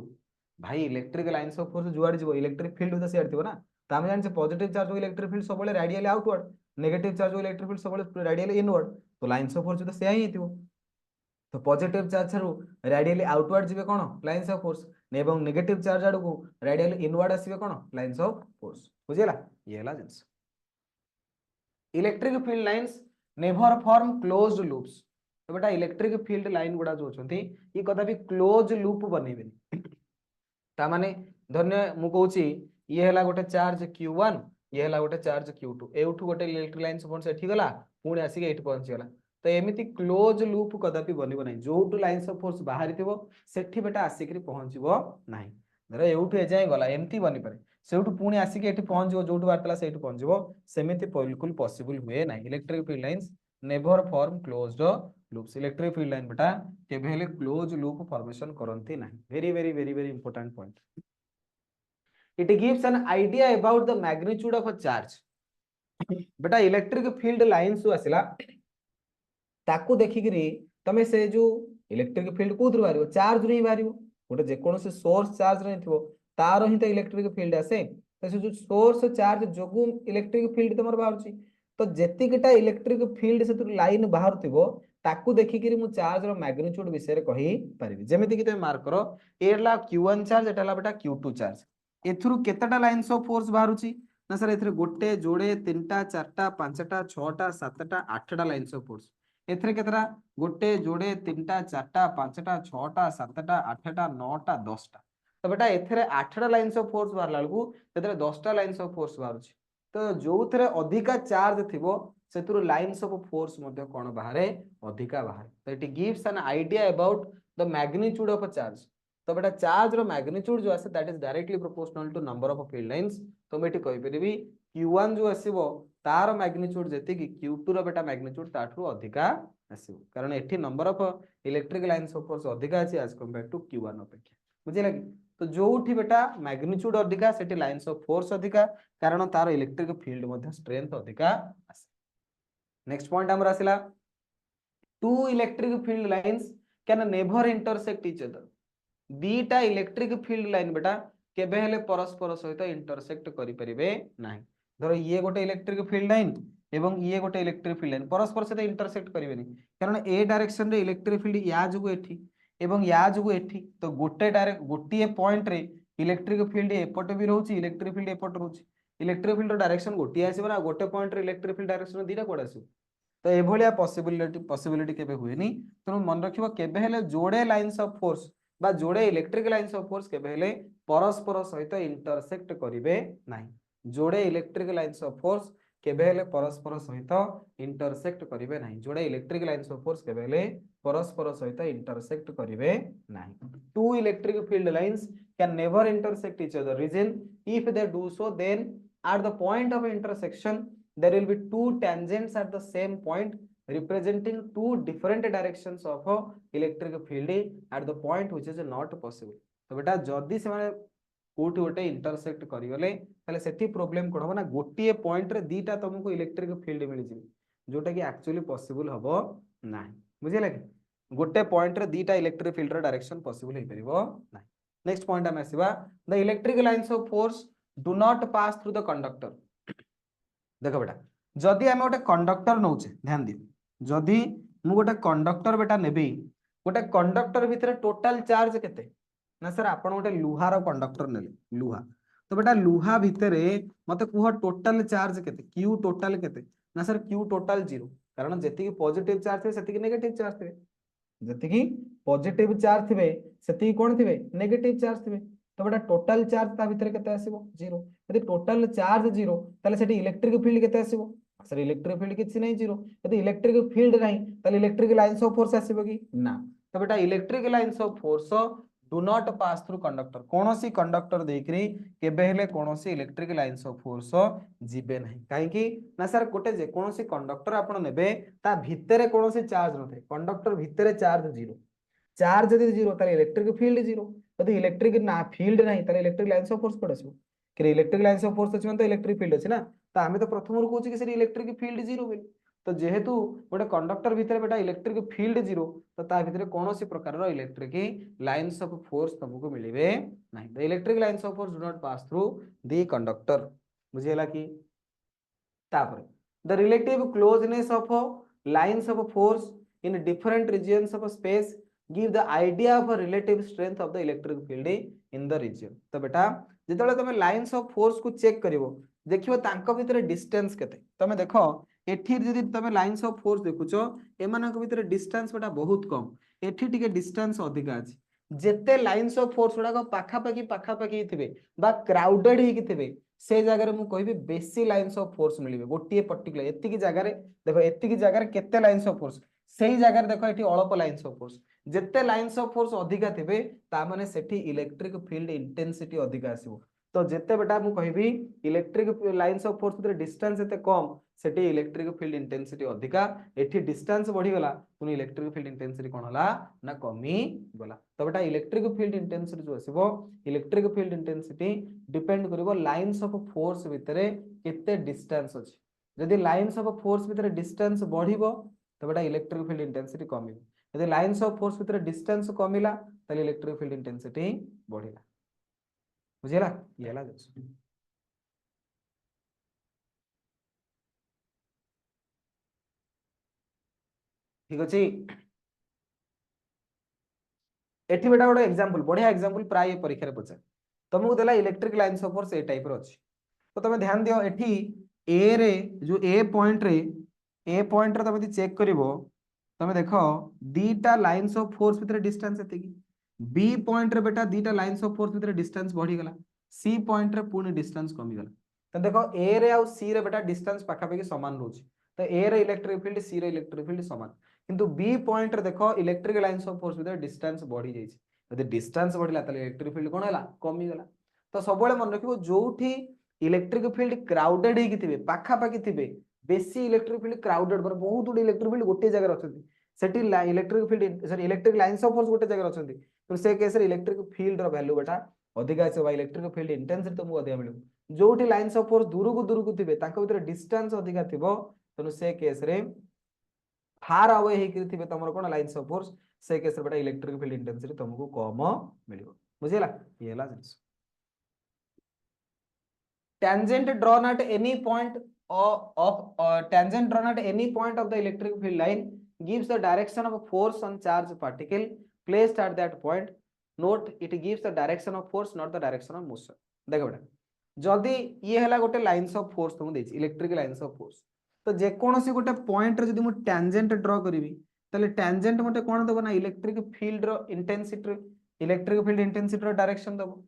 भाई इलेक्ट्रिक लाइंस ऑफ फोर्स जुआड़ जीवो इलेक्ट्रिक फील्ड तो सियाड़ थिबो ना त हम जानि पॉजिटिव चार्ज हो इलेक्ट्रिक फील्ड सब बड़े रेडियली आउटवर्ड नेगेटिव चार्ज हो इलेक्ट्रिक फील्ड सब बड़े रेडियली इनवर्ड तो लाइंस ऑफ फोर्स तो सेया ही थिबो तो पॉजिटिव चार्ज ठारू रेडियली आउटवर्ड जीवे कोन लाइंस ऑफ फोर्स एवं नेगेटिव चार्ज आड़ को रेडियली इनवर्ड आसीबे कोन लाइंस ऑफ फोर्स बुझिला ये हला जिंस electric field lines never form closed loops तो बेटा इलेक्ट्रिक फील्ड लाइन गुडा जो छथि ई कदा भी क्लोज लूप बनेबेनी ता माने धन्य मु कहूची ये हला गोटे चार्ज q1 ये हला गोटे चार्ज q2 एउठु गोटे इलेक्ट्रिक लाइन सपोर्ट सेठी गला पुणी आसी एठी पहुंची गला तो एमिति क्लोज लूप कदा भी बनिबो नाही जोटु लाइंस ऑफ फोर्स बाहरी थिबो सेठी बेटा आसी पहुंचबो नाही धर एउठु ए जाय गला एमती बनि पारे सेउठु पुणी आसी एठी पहुंचबो जोटु बारतला सेठी पहुंचबो सेमिति बिल्कुल पॉसिबल हुए नाही electric field lines never form closed loops electric field line बेटा केबे हेले क्लोज लूप फॉर्मेशन करंती नाही very very very very important point it gives an idea about the magnitude of a charge बेटा इलेक्ट्रिक फील्ड लाइंस जो आसिला ताकू देखिकरी तमे से जो इलेक्ट्रिक फील्ड कोथु बारियो चार्ज रे बारियो गोटे जे कोनोसे सोर्स चार्ज रे थिबो तारो ही तो इलेक्ट्रिक फील्ड आसे तो से जो सोर्स चार्ज जोगु इलेक्ट्रिक फील्ड तमर बाहरची तो जेतिकटा इलेक्ट्रिक फील्ड से लाइन बाहर थिबो ताकू देखिकरी मु चार्ज रो मैग्नीट्यूड विषय रे कहि परिबी जेमिति कि तमे मार्क करो एला q1 चार्ज एटाला बेटा q2 चार्ज एथुरु केतटा लाइंस ऑफ फोर्स बाहरुची ना सर एथरे गोटे जोड़े तीनटा चारटा पांचटा छटा सातटा आठटा लाइंस ऑफ फोर्स एथरे केतरा गोटे जोड़े तीनटा चारटा पांचटा छटा सातटा आठटा नौटा 10टा तो बेटा एथरे आठटा लाइंस ऑफ फोर्स बाहरला बेलकू एथरे 10टा लाइंस ऑफ फोर्स बाहरुची तो जोथरे अधिका चार्ज थिबो सेतुरु लाइंस ऑफ फोर्स मध्ये कोन बाहरे अधिका बाहरे तो it gives an idea about the magnitude of a charge तो बेटा चार्ज रो मैग्नीट्यूड जो आसे that is directly proportional to number of field lines तो मैं कहि परिबी q1 जो आसीबो तार मैग्नीट्यूड जेति कि q2 रो बेटा मैग्नीट्यूड ताठू अधिका आसीबो कारण एठी number of electric lines of force अधिका अछि एज कंपेयर टू q1 अपेक्षा बुझिला कि तो जोठी बेटा मैग्नीट्यूड अधिका सेठी लाइंस ऑफ फोर्स अधिका कारण तार इलेक्ट्रिक फील्ड मध्ये स्ट्रेंथ अधिका आसे नेक्स्ट पॉइंट हमर आसिला two electric field lines can never intersect each other दीटा इलेक्ट्रिक फील्ड लाइन बेटा केबे हेले परस्पर सहित इंटरसेक्ट करि परिबे नाही धरो ये गोटे इलेक्ट्रिक फील्ड लाइन एवं ये गोटे इलेक्ट्रिक फील्ड लाइन परस्पर सहित इंटरसेक्ट करिवेनी कारण ए डायरेक्शन रे इलेक्ट्रिक फील्ड या जुगु एठी एवं या जुगु एठी तो गोटे डायरेक्ट गोटिए पॉइंट रे इलेक्ट्रिक फील्ड एपट भी रहउची इलेक्ट्रिक फील्ड एपट रहउची इलेक्ट्रिक फील्ड डायरेक्शन गोटिए आसीबो ना गोटे पॉइंट रे इलेक्ट्रिक फील्ड डायरेक्शन दीटा कोड आसीबो तो एभलिया पॉसिबिलिटी केबे हुएनी तो मन रखिबो केबे हेले जोड़े लाइंस ऑफ फोर्स बा जोड़े इलेक्ट्रिक लाइंस ऑफ फोर्स केबे हेले परस्पर सहित इंटरसेक्ट करिवे नाही जोड़े इलेक्ट्रिक लाइंस ऑफ फोर्स केबे हेले परस्पर सहित इंटरसेक्ट करिवे नाही जोड़े इलेक्ट्रिक लाइंस ऑफ फोर्स केबे हेले परस्पर सहित इंटरसेक्ट करिवे नाही two electric field lines can never intersect each other reason if they do so then at the point of intersection there will be two tangents at the same point representing two different directions of a electric field at the point which is not possible तो बेटा जदी से माने कोठी गोटे intersect करिगले ताले सेठी problem कोन हो ना गोटिए पॉइंट रे दीटा तुमको इलेक्ट्रिक फील्ड मिलि जी जोटा कि एक्चुअली पॉसिबल हबो नाही बुझिला कि गोटे पॉइंट रे दीटा इलेक्ट्रिक फील्ड रे डायरेक्शन पॉसिबल हे परिबो नाही नेक्स्ट पॉइंट हम आसीबा the electric lines of force do not pass through the conductor देखो बेटा जदि आमे गोटे कंडक्टर नौचे ध्यान दियो जदि मु गोटे कंडक्टर बेटा नेबी गोटे कंडक्टर भितर टोटल चार्ज केते ना सर आपण गोटे लुहार कंडक्टर नेले लुहा तो बेटा लुहा भितर मते कुह टोटल चार्ज केते q टोटल केते ना सर q टोटल 0 कारण जेति पॉजिटिव चार्ज थे सेति नेगेटिव चार्ज थे जेति पॉजिटिव चार्ज थे सेति कोन थे नेगेटिव चार्ज थे तो बेटा टोटल चार्ज ता भितर केते आसीबो 0 यदि टोटल चार्ज 0 ताले सेठी इलेक्ट्रिक फील्ड केते आसीबो सर इलेक्ट्रिक फील्ड किछि नै 0 यदि इलेक्ट्रिक फील्ड नै ताले इलेक्ट्रिक लाइंस ऑफ फोर्स आसीबो कि ना तो बेटा electric lines of force do not pass through conductor कौन सी कंडक्टर देकरी केबे हेले कौन सी इलेक्ट्रिक लाइन्स ऑफ फोर्स जीवे नहीं कहीं ना सर गोटे जे कौन सी कंडक्टर आपण नेबे ता भितरे कौन सी चार्ज नथे कंडक्टर भितरे चार्ज जीरो चार्ज यदि जीरो ताले इलेक्ट्रिक फील्ड जीरो यदि इलेक्ट्रिक ना फील्ड नहीं ताले इलेक्ट्रिक लाइन्स ऑफ फोर्स कोड आसीबो कि इलेक्ट्रिक लाइन्स ऑफ फोर्स अछि मतलब इलेक्ट्रिक फील्ड अछि ना तो आमे तो प्रथम रू कहूची कि सर इलेक्ट्रिक फील्ड जीरो बोली तो जेहेतु गोटे कंडक्टर भितर बेटा इलेक्ट्रिक फील्ड जीरो तो ता भितर कौन सी प्रकार रो इलेक्ट्रिक लाइन्स ऑफ फोर्स तुमको मिलिबे नहीं the electric lines of force do not pass through the conductor बुझेला कि तापर the relative closeness of lines of force in different regions of space give the idea of relative strength of the electric field in the region तो बेटा जेतले तुम lines of force को check करिवो देखियो तांको भितर डिस्टेंस केते तमे देखो एठी जदि तमे लाइन्स ऑफ फोर्स देखुचो एमानक भितर डिस्टेंस बेटा बहुत कम एठी टिके डिस्टेंस अधिक अछि जेते लाइन्स ऑफ फोर्स गुडा पाखा पाखी थिबे बा क्राउडेड ही थिबे से जगह मु कहबी बेसी लाइन्स ऑफ फोर्स मिलिबे गोटिए पर्टिकुलर एतिकी जगह देखो एतिकी जगह केते लाइन्स ऑफ फोर्स सेही जगह देखो एठी अल्प लाइन्स ऑफ फोर्स जेते लाइन्स ऑफ फोर्स अधिका थिबे ता माने सेठी इलेक्ट्रिक फील्ड इंटेंसिटी अधिका आसीबो तो जेते बेटा मु कहबी इलेक्ट्रिक लाइन्स ऑफ फोर्स भितर डिस्टेंस एते कम सेठी इलेक्ट्रिक फील्ड इंटेंसिटी अधिका एठी डिस्टेंस बढ़ी गला पुनी इलेक्ट्रिक फील्ड इंटेंसिटी कोन हला ना कमी गला तो बेटा इलेक्ट्रिक फील्ड इंटेंसिटी जो आसीबो इलेक्ट्रिक फील्ड इंटेंसिटी डिपेंड करिवो लाइन्स ऑफ फोर्स भितरे केते डिस्टेंस अछि यदि लाइन्स ऑफ फोर्स भितरे डिस्टेंस बढ़िबो तो बेटा इलेक्ट्रिक फील्ड इंटेंसिटी कमिबो यदि लाइन्स ऑफ फोर्स भितरे डिस्टेंस कमिला ताले इलेक्ट्रिक फील्ड इंटेंसिटी बढ़िला बुझिला ये हला ठीक अछि एठी बेटा गोटे एग्जांपल बढ़िया एग्जांपल प्राय परीक्षा रे पछे तुमको देला इलेक्ट्रिक लाइन्स ऑफ फोर्स ए टाइप रो अछि तो तुम ध्यान दियो एठी ए रे जो ए पॉइंट रे तुम चेक करिवो तुम देखो दीटा लाइन्स ऑफ फोर्स भितर डिस्टेंस एते की बी पॉइंट रे बेटा दीटा लाइन्स ऑफ फोर्स भितर डिस्टेंस बढ़ी गला सी पॉइंट रे पूर्ण डिस्टेंस कमी गला तो देखो ए रे और सी रे बेटा डिस्टेंस पाखा पाखी समान रहउची तो ए रे इलेक्ट्रिक फील्ड सी रे इलेक्ट्रिक फील्ड समान किंतु बी पॉइंट रे देखो इलेक्ट्रिक लाइन्स ऑफ फोर्स भितर डिस्टेंस बढ़ी जाईची यदि डिस्टेंस बढ़िला ताले इलेक्ट्रिक फील्ड कोन हला कमी गला तो सबले मन रखिबो जोठी इलेक्ट्रिक फील्ड क्राउडेड हे थिबे पाखा पाखी थिबे बेसी इलेक्ट्रिक फील्ड क्राउडेड पर बहुत गुड इलेक्ट्रिक फील्ड गोटे जगह रछथि सेठी electric field sorry electric lines of force गोटे जगह रछथि तो से केस रे इलेक्ट्रिक फील्ड रो वैल्यू बेटा अधिक आसे बा इलेक्ट्रिक फील्ड इंटेंसिटी तुमको अधिक मिलु जोठी लाइन्स ऑफ फोर्स दूर को थिबे तांको भितर डिस्टेंस अधिक थिबो तनु से केस रे फार अवे हे थिबे तमरो कोन लाइन्स ऑफ फोर्स से केस रे बेटा इलेक्ट्रिक फील्ड इंटेंसिटी तुमको कम मिलिबो बुझिला ये हला जिंस tangent drawn at any point tangent drawn at any point of the electric field line gives the direction of force on charged particle placed at that point note it gives the direction of force not the direction of motion देखो बेटा जदी ये हला गोटे lines of force तुम देछि electric lines of force तो जे कोनोसी गोटे पॉइंट रे जदी मु टेंजेंट ड्रा करबी तले टेंजेंट मते कोन देबो ना इलेक्ट्रिक फील्ड रो इंटेंसिटी रो डायरेक्शन देबो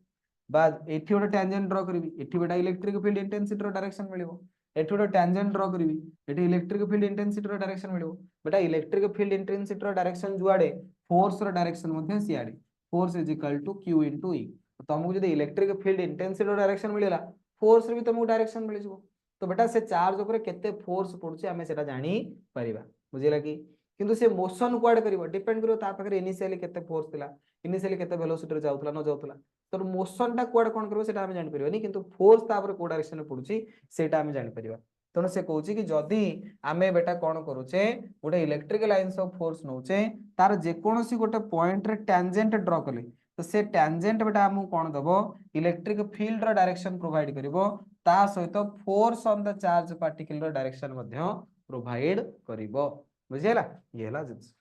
बा एठी गोटे टेंजेंट ड्रा करबी एठी बेटा इलेक्ट्रिक फील्ड इंटेंसिटी रो डायरेक्शन मिलिबो एठी गोटे टेंजेंट ड्रा करबी एठी इलेक्ट्रिक फील्ड इंटेंसिटी रो डायरेक्शन मिलिबो बेटा इलेक्ट्रिक फील्ड इंटेंसिटी रो डायरेक्शन जुआडे फोर्स रो डायरेक्शन मध्ये सिआडे force is equal to q into e तो तुमको जदी इलेक्ट्रिक फील्ड इंटेंसिटी रो डायरेक्शन मिलेला फोर्स रे भी तुमको डायरेक्शन मिल जिवो तो बेटा से चार्ज ऊपर केते फोर्स पडुची हमें सेटा जानि परिबा बुझिला कि किंतु से मोशन क्वाड करिवो डिपेंड करिवो ता पाखरे इनिशियली केते फोर्स थिला इनिशियली केते वेलोसिटी रे जाउतला न जाउतला तो मोशन टा क्वाड कोन करबो सेटा हम जानि परिबानी किंतु फोर्स ता पर को डायरेक्शन में पडुची सेटा हम जानि परिबा तनो से कहउची कि जदी आमे बेटा कोन करूचे गोटे इलेक्ट्रिक लाइन्स ऑफ फोर्स नउचे तार जे कोनोसी गोटे पॉइंट रे टेंजेंट ड्रा करले तो से टेंजेंट बेटा हमु कोन दबो इलेक्ट्रिक फील्ड रो डायरेक्शन प्रोवाइड करिवो ता सहित force on the charge particle रो डायरेक्शन मध्ये प्रोवाइड करिवो बुझिला ये हला जिंस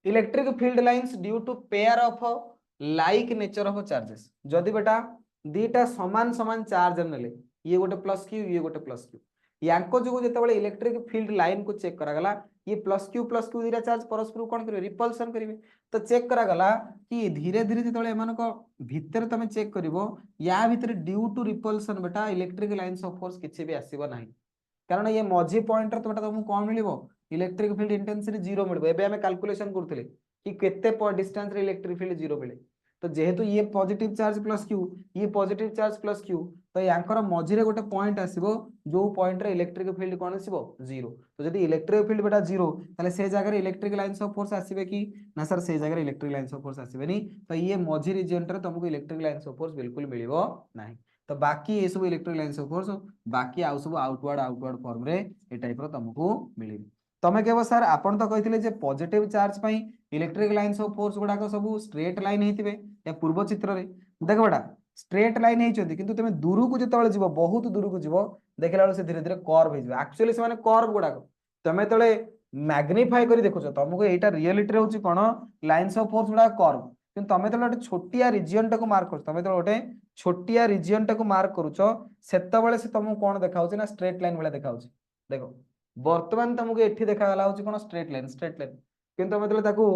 electric field lines due to pair of like nature of charges जदी बेटा दीटा समान समान चार्ज नेले ये गोटे प्लस क्यू ये गोटे प्लस क्यू यांको जो जेतेबेले इलेक्ट्रिक फील्ड लाइन को चेक करा गला ये प्लस क्यू दीटा चार्ज परस्पर कोन करिवे रिपल्सन करिवे तो चेक करा गला कि धीरे धीरे जेतेबेले एमान को भीतर तमे चेक करिवो या भीतर ड्यू टू रिपल्सन बेटा इलेक्ट्रिक लाइन्स ऑफ फोर्स किछि भी आसीबो नाही कारण ये मझी पॉइंट रे तो बेटा तुमको कोन मिलिवो इलेक्ट्रिक फील्ड इंटेंसिटी 0 मिलिवो एबे हमें कैलकुलेशन करथले कि केते डिस्टेंस रे इलेक्ट्रिक फील्ड 0 मिले। तो जेहेतु ये पॉजिटिव चार्ज प्लस क्यू, ये पॉजिटिव चार्ज प्लस क्यू, तो यांकर मझिरे गोटे पॉइंट आसीबो जो पॉइंट रे इलेक्ट्रिक फील्ड कोन आसीबो 0। तो जदि इलेक्ट्रिक फील्ड बेटा 0 ताले से जगह रे इलेक्ट्रिक लाइन्स ऑफ फोर्स आसीबे कि ना सर से जगह रे इलेक्ट्रिक लाइन्स ऑफ फोर्स आसीबेनी। तो ये मझी रीजन रे तुमको इलेक्ट्रिक लाइन्स ऑफ फोर्स बिल्कुल मिलिबो नाही। तो बाकी ये सब इलेक्ट्रिक लाइन्स ऑफ फोर्स बाकी आउ सब आउटवर्ड फॉर्म रे ए टाइप रो तुमको मिलिबो। तमे केबो सर आपण तो कहिथिले जे पॉजिटिव चार्ज पई इलेक्ट्रिक लाइन्स ऑफ फोर्स गुडा को सब स्ट्रेट लाइन हेतिबे या पूर्व चित्र रे देख बेटा स्ट्रेट लाइन हेचंती किंतु तमे दूर को जतळे जीवो बहुत दूर को जीवो देखला से धीरे धीरे कर्व हे जीवो एक्चुअली से माने कर्व गुडा को तमे तळे मैग्निफाई करी देखुछ तुमको एटा रियलिटी रे होची कोन लाइन्स ऑफ फोर्स गुडा कर्व किंतु तमे तळे छोटिया रीजन टाको मार्क कर तमे तळे ओटे छोटिया रीजन टाको मार्क करूछ सेतबेले से तुमको कोन देखाउछ ना स्ट्रेट लाइन वाला देखाउछ। देखो वर्तमान तुमको एठी देखा गला होची कोन स्ट्रेट लाइन किंतु तमे तळे ताको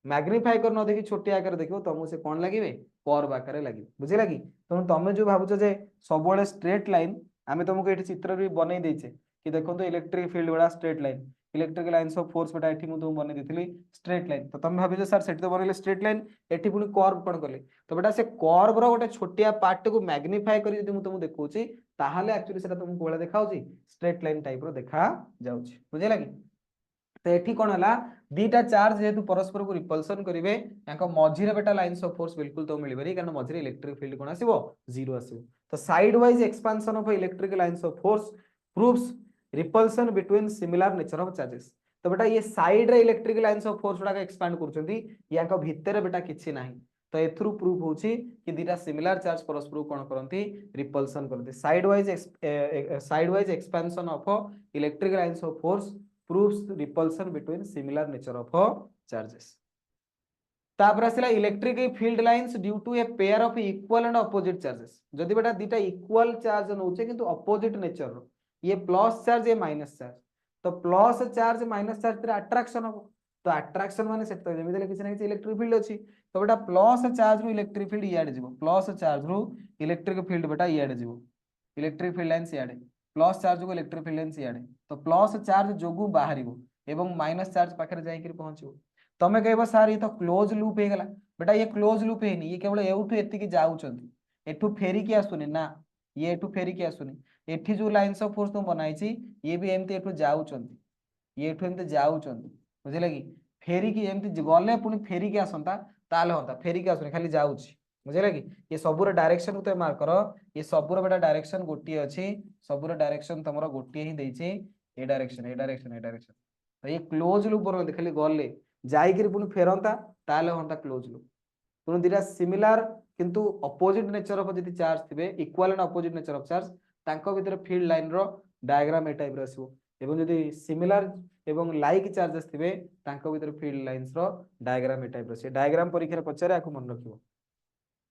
मैग्निफाई कर न देखि छोटी आकार देखियो तुमको से कोन लागिबे कर्व आकार लागिबे बुझिला कि तुम तमे जो भाबुछ जे सबोले स्ट्रेट लाइन आमे तुमको एठी चित्र भी बनै दैछे कि देखो इलेक्ट्रिक फील्ड वाला straight line electric lines of force बेटा एठी मु तुम बनै देथिली स्ट्रेट लाइन। तो तुम भाबिछ सर सेठी तो बनैले स्ट्रेट लाइन एठी पुनी कर्व कोन करले तो बेटा से कर्व रो गोटे छोटिया पार्ट को मैग्निफाई करी जदि मु तुमको देखौची ताहाले एक्चुअली सेटा तुमको कोला देखाउची स्ट्रेट लाइन टाइप रो देखा जाउची बुझिला कि। तो एठी कोन हला दीटा चार्ज जेहेतु परस्पर को रिपल्सन करिवे याको मझिरे बेटा लाइन्स ऑफ फोर्स बिल्कुल तो मिलिबरी कारण मझिरे इलेक्ट्रिक फील्ड कोन आसीबो 0 आसीबो। तो side wise expansion of electric lines of force proves repulsion between similar nature of charges. तो बेटा ये साइड रे इलेक्ट्रिक लाइन्स ऑफ फोर्स गुडा एक्सपांड करचंती याको भितरे बेटा किछि नाही तो एथरु प्रूफ होची कि दीटा सिमिलर चार्ज परस्पर कोन करंती रिपल्सन करंती। Side wise expansion of electric lines of force proves repulsion between similar nature of charges। तापर आसिला electric field lines due to a pair of equal and opposite charges. जदि बेटा दीटा इक्वल चार्ज नउचे किंतु opposite nature रो ये plus charge ये minus charge तो plus charge minus charge रे attraction हो तो अट्रैक्शन माने सेट जेमि देले किछ ना किछ इलेक्ट्रिक फील्ड अछि तो बेटा प्लस चार्ज रो इलेक्ट्रिक फील्ड याड जीवो प्लस चार्ज रो इलेक्ट्रिक फील्ड बेटा याड जीवो इलेक्ट्रिक फील्ड लाइन्स याड प्लस चार्ज को इलेक्ट्रिक फील्ड लाइन्स याड तो प्लस चार्ज जोगु बाहरिबो एवं माइनस चार्ज पाखरे जाई कि पहुंचो। तमे कहबो सर ये तो क्लोज लूप हे गला बेटा ये क्लोज लूप हेनी ये केवल एउठु एति की जाउचंती एठु फेरी की आसुनी ना ये एठु फेरी की आसुनी एठी जो लाइन्स ऑफ फोर्स तुम बनाइछि ये भी एमती एठु जाउचंती ये एठु एमती जाउचंती बुझिले कि फेरी की एमती गले पुनी फेरी की आसंता ताले होता फेरी की आसुनी खाली जाउछि बुझिले कि ये सबुर डायरेक्शन को तो मार्क करो ये सबुर बेटा डायरेक्शन गोटी अछि सबुर डायरेक्शन तमरो गोटी ही देछि ए डायरेक्शन ए डायरेक्शन ए डायरेक्शन तो ये क्लोज लूप पर देखली गले जाई कि पुनी फेरंता ताले होता क्लोज लूप पुनी दिरा सिमिलर किंतु अपोजिट नेचर ऑफ जति चार्ज थिबे equal and opposite nature of charge तांको भीतर फील्ड लाइन रो डायग्राम ए टाइप रो आसीबो एवं जति सिमिलर एवं लाइक चार्जेस थिबे तांको भीतर फील्ड लाइंस रो डायग्राम ए टाइप रो से डायग्राम परीक्षा पचारे आकु मन रखिबो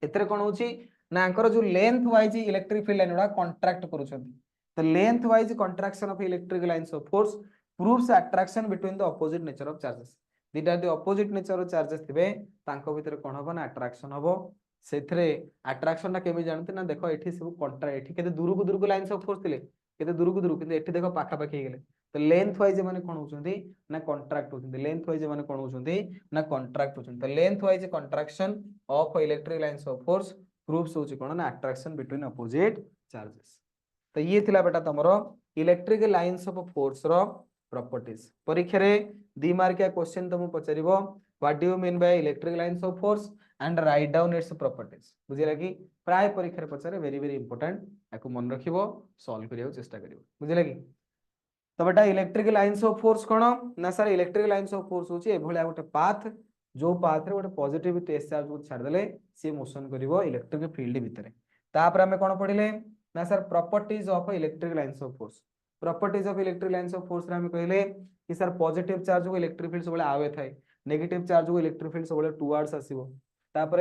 एतरे कोन होची ना अंकर जो length wise electric field line उडा कॉन्ट्रैक्ट करूछंती तो length wise contraction of electric lines of force proves attraction between the opposite nature of charges दीटा the opposite nature of charges थिबे तांको भीतर कोन हबो ना अट्रैक्शन हबो सेथरे अट्रैक्शन ना केमि जानते ना देखो एठी सब कॉन्ट्रा एठी केते दूर को लाइन्स ऑफ फोर्स थिले केते दूर को किंतु एठी देखो पाखा पाखी गेले तो लेंथ वाइज माने कोन होचंती ना कॉन्ट्रैक्ट होचंती लेंथ वाइज माने कोन होचंती ना कॉन्ट्रैक्ट होचंती तो length wise contraction of electric lines of force proves होची कोन ना अट्रैक्शन बिटवीन अपोजिट चार्जेस। तो ये थिला बेटा तमरो इलेक्ट्रिक लाइन्स ऑफ फोर्स रो प्रॉपर्टीज परीक्षा रे 2 मार्किया क्वेश्चन तुम पचारिबो what do you mean by electric lines of force and write down its properties बुझिला कि प्राय परीक्षा रे पचारे वेरी वेरी इंपोर्टेंट याको मन रखिबो सॉल्व करियो चेष्टा करियो बुझिला कि। तो बेटा इलेक्ट्रिक लाइन्स ऑफ फोर्स कोन ना sir electric lines of force होची ए भलिया गोटे पाथ जो पाथ रे गोटे पॉजिटिव टेस्ट चार्ज को छाड़ देले से मोशन करिवो इलेक्ट्रिक फील्ड भितरे तापर हमें कोन पढिले ना sir properties of electric lines of force properties of electric lines of force रे हम कहले कि सर पॉजिटिव चार्ज को इलेक्ट्रिक फील्ड सबले आवे थाए नेगेटिव चार्ज को इलेक्ट्रिक फील्ड सबले टुवर्ड्स आसीबो तापर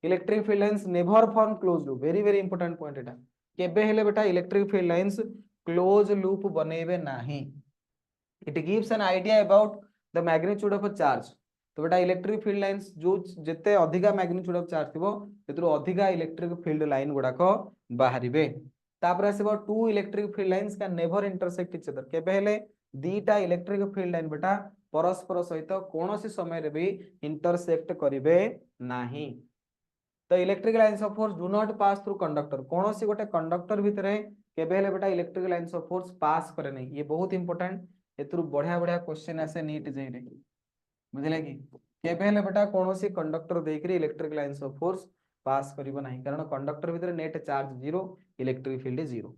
electric field lines never form close loop very very important point एटा केबे हेले बेटा electric field lines close loop बनेबे नाही it gives an idea about the magnitude of a charge. तो बेटा इलेक्ट्रिक फील्ड लाइन्स जो जते अधिका मैग्नीट्यूड ऑफ चार्ज थिबो तेतरो अधिका इलेक्ट्रिक फील्ड लाइन गुडा को बाहरिबे तापर आसीबो two electric field lines can never intersect each other केबे हेले दीटा इलेक्ट्रिक फील्ड लाइन बेटा परस्पर सहित कौन सी समय रे भी इंटरसेक्ट करिवे नाही। तो electric lines of force do not pass through conductor, कौन सी गोटे कंडक्टर भितर केबे हेले बेटा इलेक्ट्रिक लाइन्स ऑफ फोर्स पास करे नहीं। ये बहुत इंपोर्टेंट, एतरु बढ़िया बढ़िया क्वेश्चन आसे नीट जेई रे, बुझिले कि केबे हेले बेटा कौन सी कंडक्टर देकरी electric lines of force pass करिवो नाही, कारण कंडक्टर भितर net charge zero, electric field zero.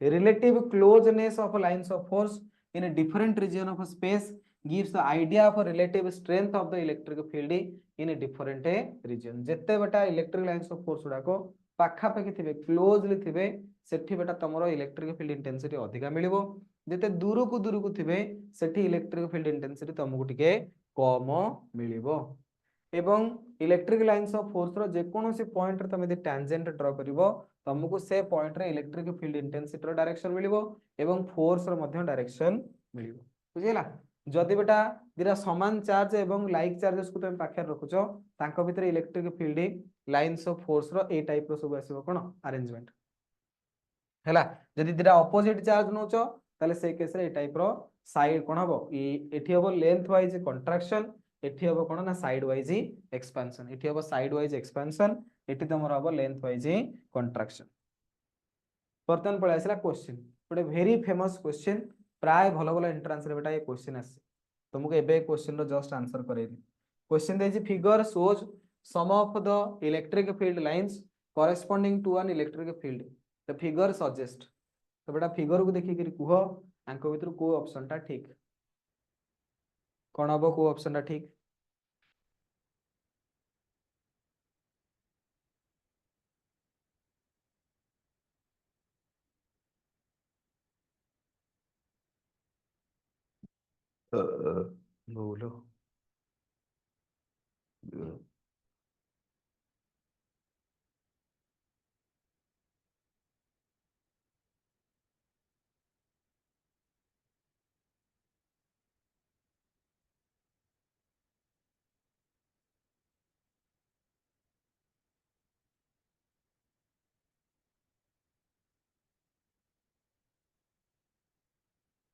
Relative closeness of lines of force in a different region of space gives the idea of a relative strength of the electric field in a different region। जेते बेटा electric lines of force गुडा को पाखा पाखी थिबे, closely थिबे, सेठी बेटा तमरो electric field intensity अधिका मिलिबो। जेते दूर को थिबे सेठी इलेक्ट्रिक फील्ड इंटेंसिटी तमको टिके कम मिलिबो। एवं इलेक्ट्रिक लाइन्स ऑफ फोर्स रो जे कोनोसी पॉइंट रे तमे टैंजेंट ड्रा करिवो तुमको से पॉइंट रे इलेक्ट्रिक फील्ड इंटेंसिटी रो डायरेक्शन मिलिबो एवं फोर्स रो मध्य डायरेक्शन मिलिबो। बुझिला, जदि बेटा दिरा समान चार्ज एवं लाइक चार्जेस को तुम पाखे रखुचो तांको भितर electric field lines of force रो ए टाइप रो सब आसीबो कोन अरेंजमेंट हैला। जदि दिरा ऑपोजिट चार्ज नोचो ताले से केस रे ए टाइप रो साइड कोन हबो, एठी हबो लेंथ वाइज कंट्रैक्शन, एठी हबो कोन ना साइड वाइज एक्सपेंशन, एठी हबो साइड वाइज एक्सपेंशन, एठी तमर हबो लेंथ वाइज कंट्रैक्शन। बर्तन पळे आसला क्वेश्चन, गोटे वेरी फेमस क्वेश्चन, प्राय भलो भलो एंट्रेंस रे बेटा ये क्वेश्चन आसे, तुमको एबे क्वेश्चन रो जस्ट आंसर करेली। क्वेश्चन देजी figure shows some of the electric field lines corresponding to an electric field, the figure suggest. तो बेटा फिगर को देखि करी कुहो आंको भितर को ऑप्शन टा ठीक कोन हबो, को ऑप्शन टा ठीक? बोलो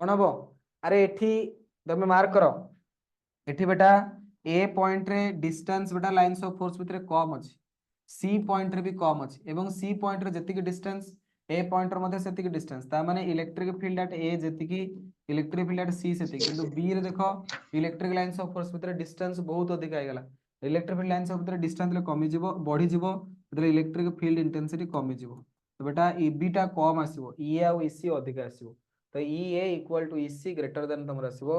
कोन हबो? अरे एठी तमे मार्क करो, एठी बेटा ए पॉइंट रे डिस्टेंस बेटा लाइंस ऑफ फोर्स भितर कम अछि, सी पॉइंट रे भी कम अछि, एवं सी पॉइंट रे जति की डिस्टेंस ए पॉइंट रे मध्ये सेति की डिस्टेंस, ता माने इलेक्ट्रिक फील्ड एट ए जति की इलेक्ट्रिक फील्ड एट सी सेति, किंतु बी रे देखो इलेक्ट्रिक लाइंस ऑफ फोर्स भितर डिस्टेंस बहुत अधिक आइ गेला। इलेक्ट्रिक फील्ड लाइंस ऑफ भितर डिस्टेंस ले कमी जिवो बढ़ी जिवो, मतलब इलेक्ट्रिक फील्ड इंटेंसिटी कमी जिवो। तो बेटा ईबी टा कम आसीबो, ई आ ईसी अधिक आसीबो। तो E A equal to E C greater than तमर आसीबो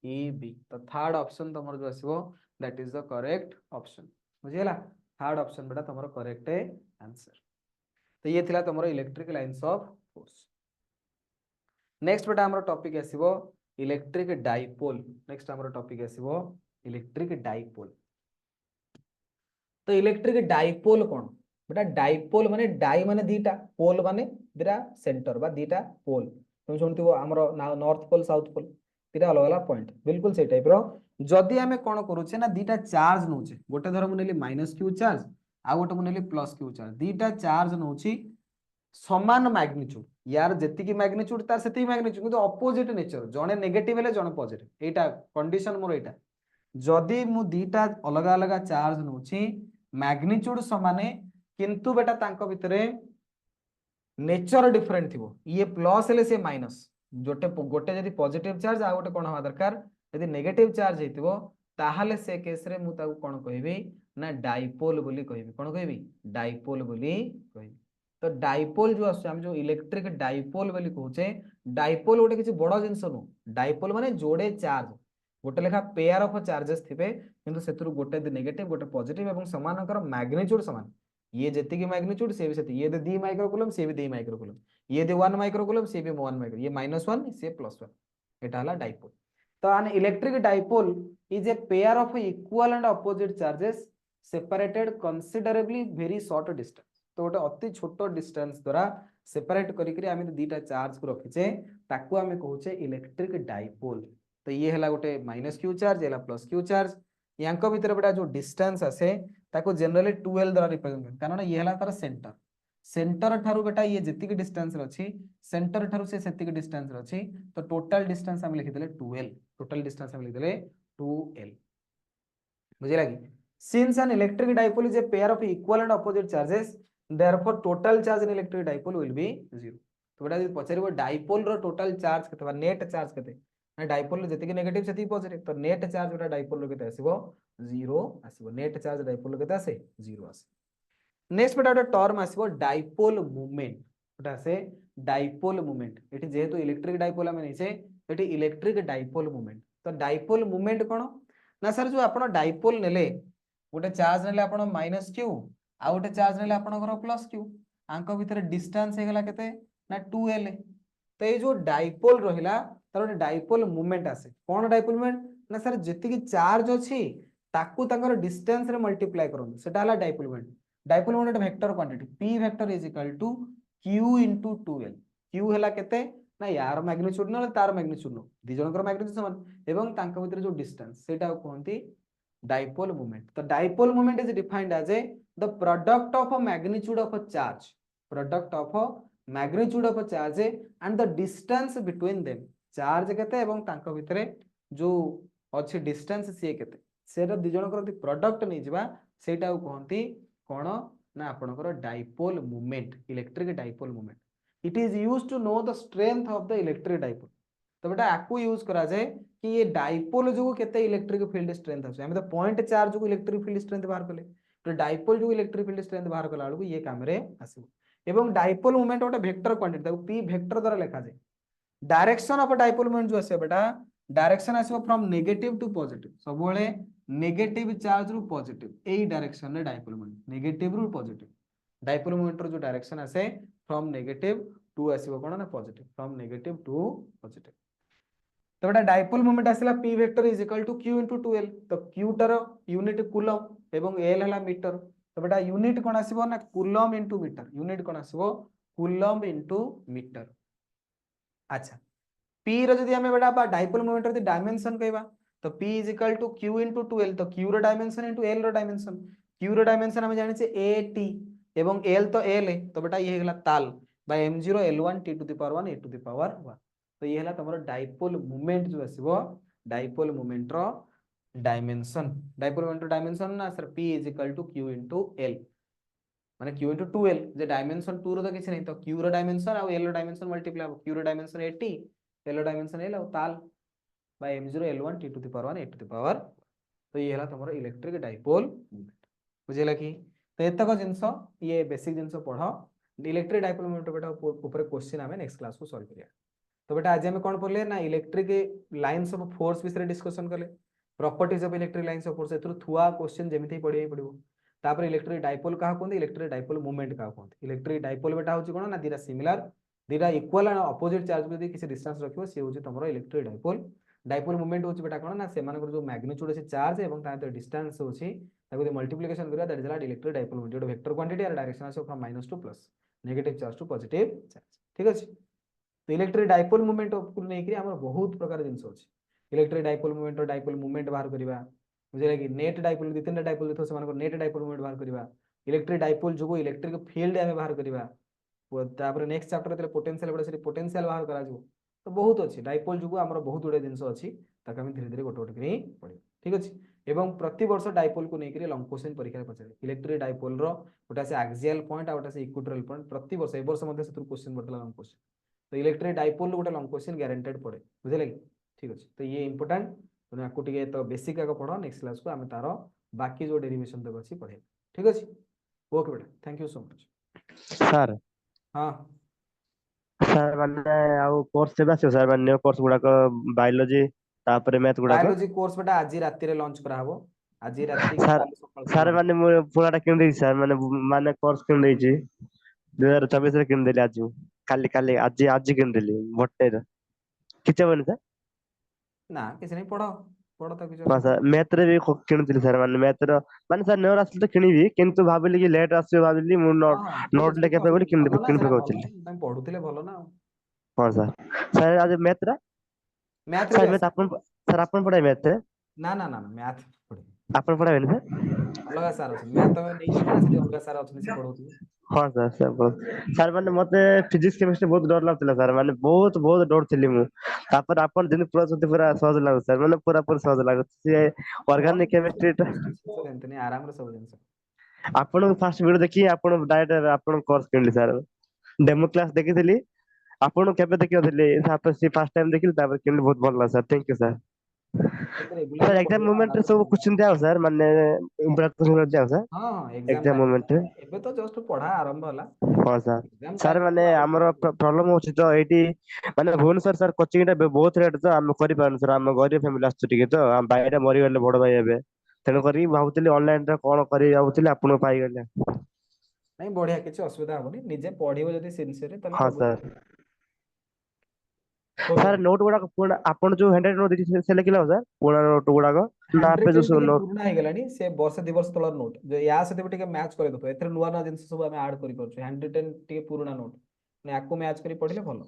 ईबी। तो थर्ड ऑप्शन तमर जो आसीबो that is the correct option. बुझिला, थर्ड ऑप्शन बेटा तमर करेक्ट आंसर। तो ये थिला तमर electric lines of force. Next बेटा हमर टॉपिक आसीबो इलेक्ट्रिक डाइपोल। नेक्स्ट हमर टॉपिक आसीबो इलेक्ट्रिक डाइपोल। तो इलेक्ट्रिक डाइपोल कोन बेटा? डाइपोल माने डाई माने दीटा, पोल माने दिरा सेंटर बा दीटा पोल। तुम सुनथिबो हमर नॉर्थ पोल साउथ पोल तीटा अलग अलग पॉइंट, बिल्कुल से टाइप रो। जदि आमे कोन करूछे ना दीटा चार्ज नोचे, गोटे धर मुनेली माइनस क्यू चार्ज आ गोटे मुनेली प्लस क्यू चार्ज, दीटा चार्ज नोची समान मैग्नीट्यूड, यार जेतिकी मैग्नीट्यूड तार सेति मैग्नीट्यूड किंतु अपोजिट नेचर, जणे नेगेटिव हेले जणे पॉजिटिव। एटा कंडीशन मोर एटा, जदि मु दीटा अलग अलग चार्ज नोची मैग्नीट्यूड समाने किंतु बेटा तांको भितरे नेचर डिफरेंट थिबो, ये प्लस हेले से माइनस, जोटे गोटे जदि पॉजिटिव चार्ज आ गोटे कोन हवा दरकार यदि नेगेटिव चार्ज हेतिबो ताहाले से केस रे मु ताको कोन कहबी ना डाइपोल बोली कहबी। कोन कहबी? डाइपोल बोली कहबी। तो डाइपोल जो आसे हम जो इलेक्ट्रिक डाइपोल बोली कहूचे, डाइपोल गोटे किछि बड़ जिंस नु, डाइपोल माने जोड़े चार्ज, गोटे लेखा पेयर ऑफ चार्जेस थिबे किंतु सेतुरु गोटे नेगेटिव गोटे पॉजिटिव एवं समानकर मैग्नीट्यूड समान, ये जेति की मैग्नीट्यूड से भी सेति, ये दे 2 माइक्रोकूलम से भी 2 माइक्रोकूलम, ये दे 1 माइक्रोकूलम से भी 1 माइक्रो, ये -1 से +1, एटा हला डाइपोल। तो an electric dipole is a pair of equal and opposite charges separated considerably very short distance। तो गोटे अति छोट डिस्टेंस द्वारा सेपरेट करिकरी आमे दीटा चार्ज को रखिचे ताकू आमे कहूचे इलेक्ट्रिक डाइपोल। तो ये हला गोटे माइनस क्यू चार्ज, एला प्लस क्यू चार्ज, यांको भीतर बेटा जो डिस्टेंस आसे ताको जनरली 2l द्वारा रिप्रेजेंट करन, कारण ये हला तार सेंटर, सेंटर ठारू बेटा ये जेतिक डिस्टेंस रे अछि सेंटर ठारू से सेतिक डिस्टेंस रे अछि तो टोटल डिस्टेंस हम लिखि देले 2l टोटल डिस्टेंस हम लिखि देले 2l बुझिला कि since an electric dipole is a pair of equal and opposite charges therefore total charge in electric dipole will be 0 तो बेटा जब पचारिबो डाइपोल रो टोटल चार्ज केते बा नेट चार्ज केते ना डाइपोल रो जतिक नेगेटिव सेति पॉजिटिव तो नेट चार्ज बेटा डाइपोल रो केते आसीबो 0 आसीबो नेट चार्ज डाइपोल रो केते आसे 0 आसे नेक्स्ट बेटा टर्म आसीबो डाइपोल मोमेंट बेटा आसे डाइपोल मोमेंट एठी जेहेतु इलेक्ट्रिक डाइपोल हम नैसे एठी इलेक्ट्रिक डाइपोल मोमेंट तो डाइपोल मोमेंट कोन ना सर जो आपण डाइपोल नेले गोटे चार्ज नेले आपण माइनस क्यू आ गोटे चार्ज नेले आपण घर प्लस क्यू आंक भितर डिस्टेंस हे गेला केते ना 2l तो ये जो डाइपोल रहिला तार गोटे डाइपोल मोमेंट आसे कोन डाइपोल मोमेंट ना सर जति की चार्ज अछि ताकू ताकर डिस्टेंस रे मल्टीप्लाई करन सेटा हला dipole moment dipole moment vector quantity p vector is equal to q into 2l q हला केते ना यार मैग्नीट्यूड न तार मैग्नीट्यूड न दि जनकर मैग्नीट्यूड समान एवं तांक भितर जो डिस्टेंस सेटा कोहंती डाइपोल मोमेंट तो dipole moment is defined as a the product of a magnitude of a charge product of a magnitude of a charge and the distance between them charge केते एवं तांक भितर जो अछि डिस्टेंस सी केते सेटा दि जनकर product नै जिबा सेटा कोहंती कोन ना आपनकर dipole moment electric dipole moment it is used to know the strength of the electric dipole तो बेटा आपको यूज करा जाए कि ये डाइपोल जो केते इलेक्ट्रिक फील्ड स्ट्रेंथ आछे हम तो पॉइंट चार्ज जो इलेक्ट्रिक फील्ड स्ट्रेंथ बाहर कले तो डाइपोल जो इलेक्ट्रिक फील्ड स्ट्रेंथ बाहर कला बेलू ये काम रे आसीबो एवं डाइपोल मोमेंट गोटे वेक्टर क्वांटिटी ताको p वेक्टर द्वारा लिखा जाए डायरेक्शन ऑफ डाइपोल मोमेंट जो आसे बेटा डायरेक्शन आसीबो फ्रॉम नेगेटिव टू पॉजिटिव सब बेले नेगेटिव चार्ज रु पॉजिटिव एई डायरेक्शन रे डाइपोल मोमेंट नेगेटिव रु पॉजिटिव डाइपोल मोमेंट रो जो डायरेक्शन आसे फ्रॉम नेगेटिव टू आसीबो कोन ना positive from negative to positive तो बेटा डाइपोल मोमेंट आसिला p vector is equal to q into 2l तो q टर यूनिट कूलम एवं l हला मीटर तो बेटा यूनिट कोन आसीबो ना कूलम इनटू मीटर यूनिट कोन आसीबो कूलम इनटू मीटर अच्छा p रो जदी हमें बेटा डाइपोल मोमेंट रो डायमेंशन कहबा तो p is equal to q into 2l तो q रो डायमेंशन इनटू l रो डायमेंशन q रो डायमेंशन हम जानि छे at एवं l तो l है तो बेटा ये हला ताल by m0 l1 t to the power 1 a to the power 1 तो ये हला तमरो डाइपोल मोमेंट जो आसीबो डाइपोल मोमेंट रो डायमेंशन ना sir p is equal to q into l माने q into 2l जे डायमेंशन 2 रो तो किछ नै तो q रो डायमेंशन आ l रो डायमेंशन मल्टीप्लाई हो q रो डायमेंशन 80 l रो डायमेंशन l ताल by m0 l1 t to the power 1 a to the power तो ये हला तमरो इलेक्ट्रिक डाइपोल मोमेंट बुझेला कि तो एतक जिंस ये बेसिक जिंस पढो इलेक्ट्रिक डाइपोल मोमेंट बेटा ऊपर क्वेश्चन हमें नेक्स्ट क्लास को सॉल्व करिया तो बेटा आज हम कोन पढले ना इलेक्ट्रिक लाइंस ऑफ फोर्स विषय डिस्कशन करले properties of electric lines of force एथु थुआ क्वेश्चन जेमिति पढिए पडिबो तापर इलेक्ट्रिक डाइपोल का कोन इलेक्ट्रिक डाइपोल मोमेंट का कोन इलेक्ट्रिक डाइपोल बेटा होची कोन ना दीरा सिमिलर दीरा इक्वल एंड अपोजिट चार्ज यदि किसी डिस्टेंस रखिबो से होची तमरो इलेक्ट्रिक डाइपोल डाइपोल मोमेंट होची बेटा कोन ना सेमानकर जो मैग्नीट्यूड अछि चार्ज एवं ताते डिस्टेंस होची ताको मल्टीप्लिकेशन करिया that is the electric dipole moment vector quantity और डायरेक्शन आसे from minus to plus negative charge to positive charge ठीक अछि तो इलेक्ट्रिक डाइपोल मोमेंट को नै कि हमर बहुत प्रकार जिंस अछि इलेक्ट्रिक डाइपोल मोमेंट और डाइपोल मोमेंट बाहर करिवा बुझले कि नेट डाइपोल दि तीनटा डाइपोल दिथो सेमानकर नेट डाइपोल मोमेंट बाहर करिवा इलेक्ट्रिक डाइपोल जो इलेक्ट्रिक फील्ड हमें बाहर करिवा तापर नेक्स्ट चैप्टर रे पोटेंशियल बडा से पोटेंशियल बाहर करा जो तो बहुत अछि डाइपोल जो हमर बहुत गुडे जिंस अछि ताके हम धीरे धीरे गोटे गोटे करी पढी ठीक अछि एवं प्रति वर्ष डाइपोल को नेकरी लॉन्ग क्वेश्चन परीक्षा पचारे इलेक्ट्रिक डाइपोल रो गोटा से एक्सियल पॉइंट आ गोटा से इक्वेटोरियल पॉइंट प्रति वर्ष ए वर्ष मध्ये से क्वेश्चन पड़तला लॉन्ग क्वेश्चन तो इलेक्ट्रिक डाइपोल गोटा लॉन्ग क्वेश्चन गारंटेड पड़े बुझले कि ठीक अछि तो ये इंपोर्टेंट तो आपको टिके तो बेसिक का पढो नेक्स्ट क्लास को हम तारो बाकी जो डेरिवेशन तक अछि पढे ठीक अछि ओके बेटा thank you so much sir हां सर माने आउ कोर्स सेबा सर माने कोर्स गुडा को बायोलॉजी तापर मैथ गुडा को बायोलॉजी कोर्स बेटा आज रात रे लॉन्च करा हबो आज रात की सर काल सकाळ सर माने मु पुराटा किन देई सर माने माने कोर्स किन देई छी 2024 रे किन देली आज काली काली आज किन देली मोटे किछ बने सर ना किछ नै पढो पढो तो किछ हां सर मैथ रे भी किन देली सर माने सर नेवर आसल तो किनिबी किंतु भाबिली कि लेट आसी भाबिली मु हां हां ठीक नोट अछि लेके किछ पे बोली असुविधा भलो ना किन सेना कहउचिली भलो तम पढुथिले भलो ना हां सर सर आज मैथ रा मैथ रे भी सर मैथ आसे अपन सर अपन पढ़ाई मैथ ना ना ना मैथ पढे ଆପଣ ପଢାବେନି ସାର୍? ଅଲଗା ସାର୍ ଅଛନ୍ତି, ମ୍ୟାଥ ତମେ ନେଇଯିବ ନା, ସେଠି ଅଲଗା ସାର୍ ଅଛନ୍ତି, ସେ ପଢଉଥିବେ। ହଁ ସାର୍ ସାର୍ ମାନେ ମତେ ଫିଜିକ୍ସ କେମିଷ୍ଟ୍ରି ବହୁତ ଡର ଲାଗୁଥିଲା ସାର୍, ମାନେ ବହୁତ ବହୁତ ଡରୁଥିଲି ମୁଁ। ତାପରେ ଆପଣ ଯେମିତି ପଢାଉଛନ୍ତି ପୁରା ସହଜ ଲାଗୁଛି ସାର୍, ମାନେ ପୁରା ପୁରି ସହଜ ଲାଗୁଛି। ସିଏ ଅର୍ଗାନିକ କେମିଷ୍ଟ୍ରି ଟା ଏମିତି ଆରାମରେ ସବୁ ଜିନିଷ। ଆପଣଙ୍କୁ ଫାଷ୍ଟ ଭିଡିଓ ଦେଖି ଆପଣ ଡାଇରେକ୍ଟ ଆପଣଙ୍କ କୋର୍ସ କିଣିଲି ସାର୍। ଡେମୋ କ୍ଲାସ ଦେଖିଥିଲି, ଆପଣ କେବେ ଦେଖିନଥିଲି, ତାପରେ ଫାଷ୍ଟ ଟାଇମ ଦେଖିଲି ତାପରେ କିଣିଲି, ବହୁତ ଭଲ ଲାଗେ sir, thank you sir. Sir regularly exam ପଢିବ ମୋମେଣ୍ଟରେ ଆରାମରେ ସବୁ ସବୁ। କୋଶ୍ଚିନ୍ ଦିଆ ହବ ସାର୍, ମାନେ ଇମ୍ପୋର୍ଟାଣ୍ଟ କୋଶ୍ଚିନ୍ ଦିଆ ହବ ସାର୍ ହଁ ହଁ ଏକ୍ସାମ ଏକ୍ଜାମ ଟାଇମରେ ମୋମେଣ୍ଟରେ? ଏବେ ତ ଜଷ୍ଟ ପଢା ଆରମ୍ଭ ହେଲା। ହଁ ସାର୍। ଏକ୍ସାମ ସାର୍ ଟାଇମରେ ମାନେ ତ ଆହୁରି ଆମର ପଢା। ପ୍ରୋବ୍ଲେମ ହଉଛି ତ ଏଇଠି, ମାନେ ଭୁବନେଶ୍ୱର ସାର୍ କୋଚିଂ ଟା ବହୁତ ରେଟ୍ ତ ଆମେ କରିପାରୁନୁ ସାର୍, ଆମ ଗରିବ ଫ୍ୟାମିଲି ଆସୁଛୁ ଟିକେ ତ, ଆମ ଭାଇଟା ମରିଗଲେ ବଡ ଭାଇ ଏବେ, ତେଣୁ କରି ଭାବୁଥିଲି ଅନଲାଇନ ରେ କଣ କରିବି ଭାବୁଥିଲି, ଆପଣଙ୍କୁ ପାଇଗଲି। ନାଇଁ ବଢିଆ, କିଛି ଅସୁବିଧା ହବନି, ନିଜେ ପଢିବ ଯଦି ସିନସିୟରଲି ତାହେଲେ ହଁ ସବୁ ସାର୍। ହେଇଯିବ। ସାର୍ ନୋଟ ଗୁଡାକ ପୁରୁଣା, ଆପଣ ଯୋଉ ହ୍ୟାଣ୍ଡରାଇଟିଂ ନୋଟ ଦେଇଥିଲେ ସେ ଲେଖିଲେ ହବ ସାର୍, ପୁରୁଣା ନୋଟ ଗୁଡାକ ନା ହ୍ୟାଣ୍ଡ ଏବେ ଯୋଉ ରାଇଟିଂ ସବୁ ଟିକେ ନୋଟ? ପୁରୁଣା ହେଇଗଲାଣି, ସେ ବର୍ଷେ ଦି ବର୍ଷ ତଳର ନୋଟ, ଯେ ୟା ସହିତ ବି ଟିକେ ମ୍ୟାଚ୍ କରିଦେବ, ଏଥିରେ ନୂଆ ନୂଆ ଜିନିଷ ସବୁ ଆମେ ଆଡ୍ କରିପାରୁଛୁ। ହ୍ୟାଣ୍ଡ ରିଟେନ୍ ଟିକେ ପୁରୁଣା ନୋଟ ୟାକୁ ମ୍ୟାଚ୍ କରି ପଢିଲେ ଭଲ।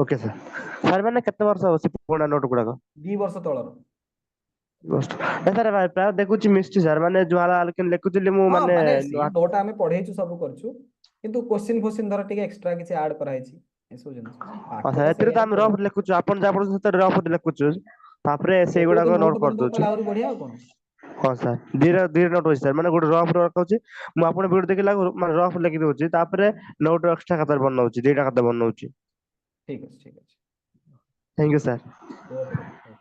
Okay sir. ସାର୍ ମାନେ କେତେ ବର୍ଷ ହବ ସେ ପୁରୁଣା ନୋଟ ଗୁଡାକ? 2 ବର୍ଷ ତଳର। ସାର୍ ପ୍ରାୟ ଦେଖୁଛି ମିଶୁଛି ସାର୍, ମାନେ ଯୋଉ ଲେଖୁଥିଲି ମୁଁ ହଁ ମାନେ ସେଇ ନୋଟ ଆମେ ପଢେଇଛୁ, ସବୁ କରିଛୁ, କିନ୍ତୁ କୋଶ୍ଚିନ୍ ଫୋଶ୍ଚିନ୍ ଧର ଟିକେ ଏକ୍ସଟ୍ରା କିଛି ଆଡ୍ କରାହେଇଛି, ଏସବୁ ଜିନିଷ। ପାଠ ତ ଏଥିରେ ସେଇଆ ତ ହିଁ ଆମେ ପଢା। ରଫ୍ ଲେଖୁଛୁ, ଆପଣ ଯାହା ପଢୁଛନ୍ତି ସେଥିରେ ରଫ୍ ଲେଖୁଛୁ, ତାପରେ ଏବେ ଯଦି ସେଇଗୁଡାକ ନୋଟ ବନଉଛ କରିଦଉଛୁ। ତାହେଲେ ଆହୁରି ବଢିଆ ଆଉ କଣ। ହଁ ସାର୍, ଦିଟା ନୋଟ ଅଛି ସାର୍, ମାନେ ଗୋଟେ ରଫ୍ ରଖୁଛି, ମୁଁ ଆପଣ ଭିଡିଓ ଦେଖିଲା ମାନେ ରଫ୍ ଲେଖି ଦଉଛି, ତାପରେ ନୋଟ ଏକ୍ସଟ୍ରା ଖାତାରେ ବନଉଛି, ଦିଟା ଖାତା ବନଉଛି। ଠିକ ଅଛି, ଠିକ ଅଛି। Thank you sir. ଓକେ।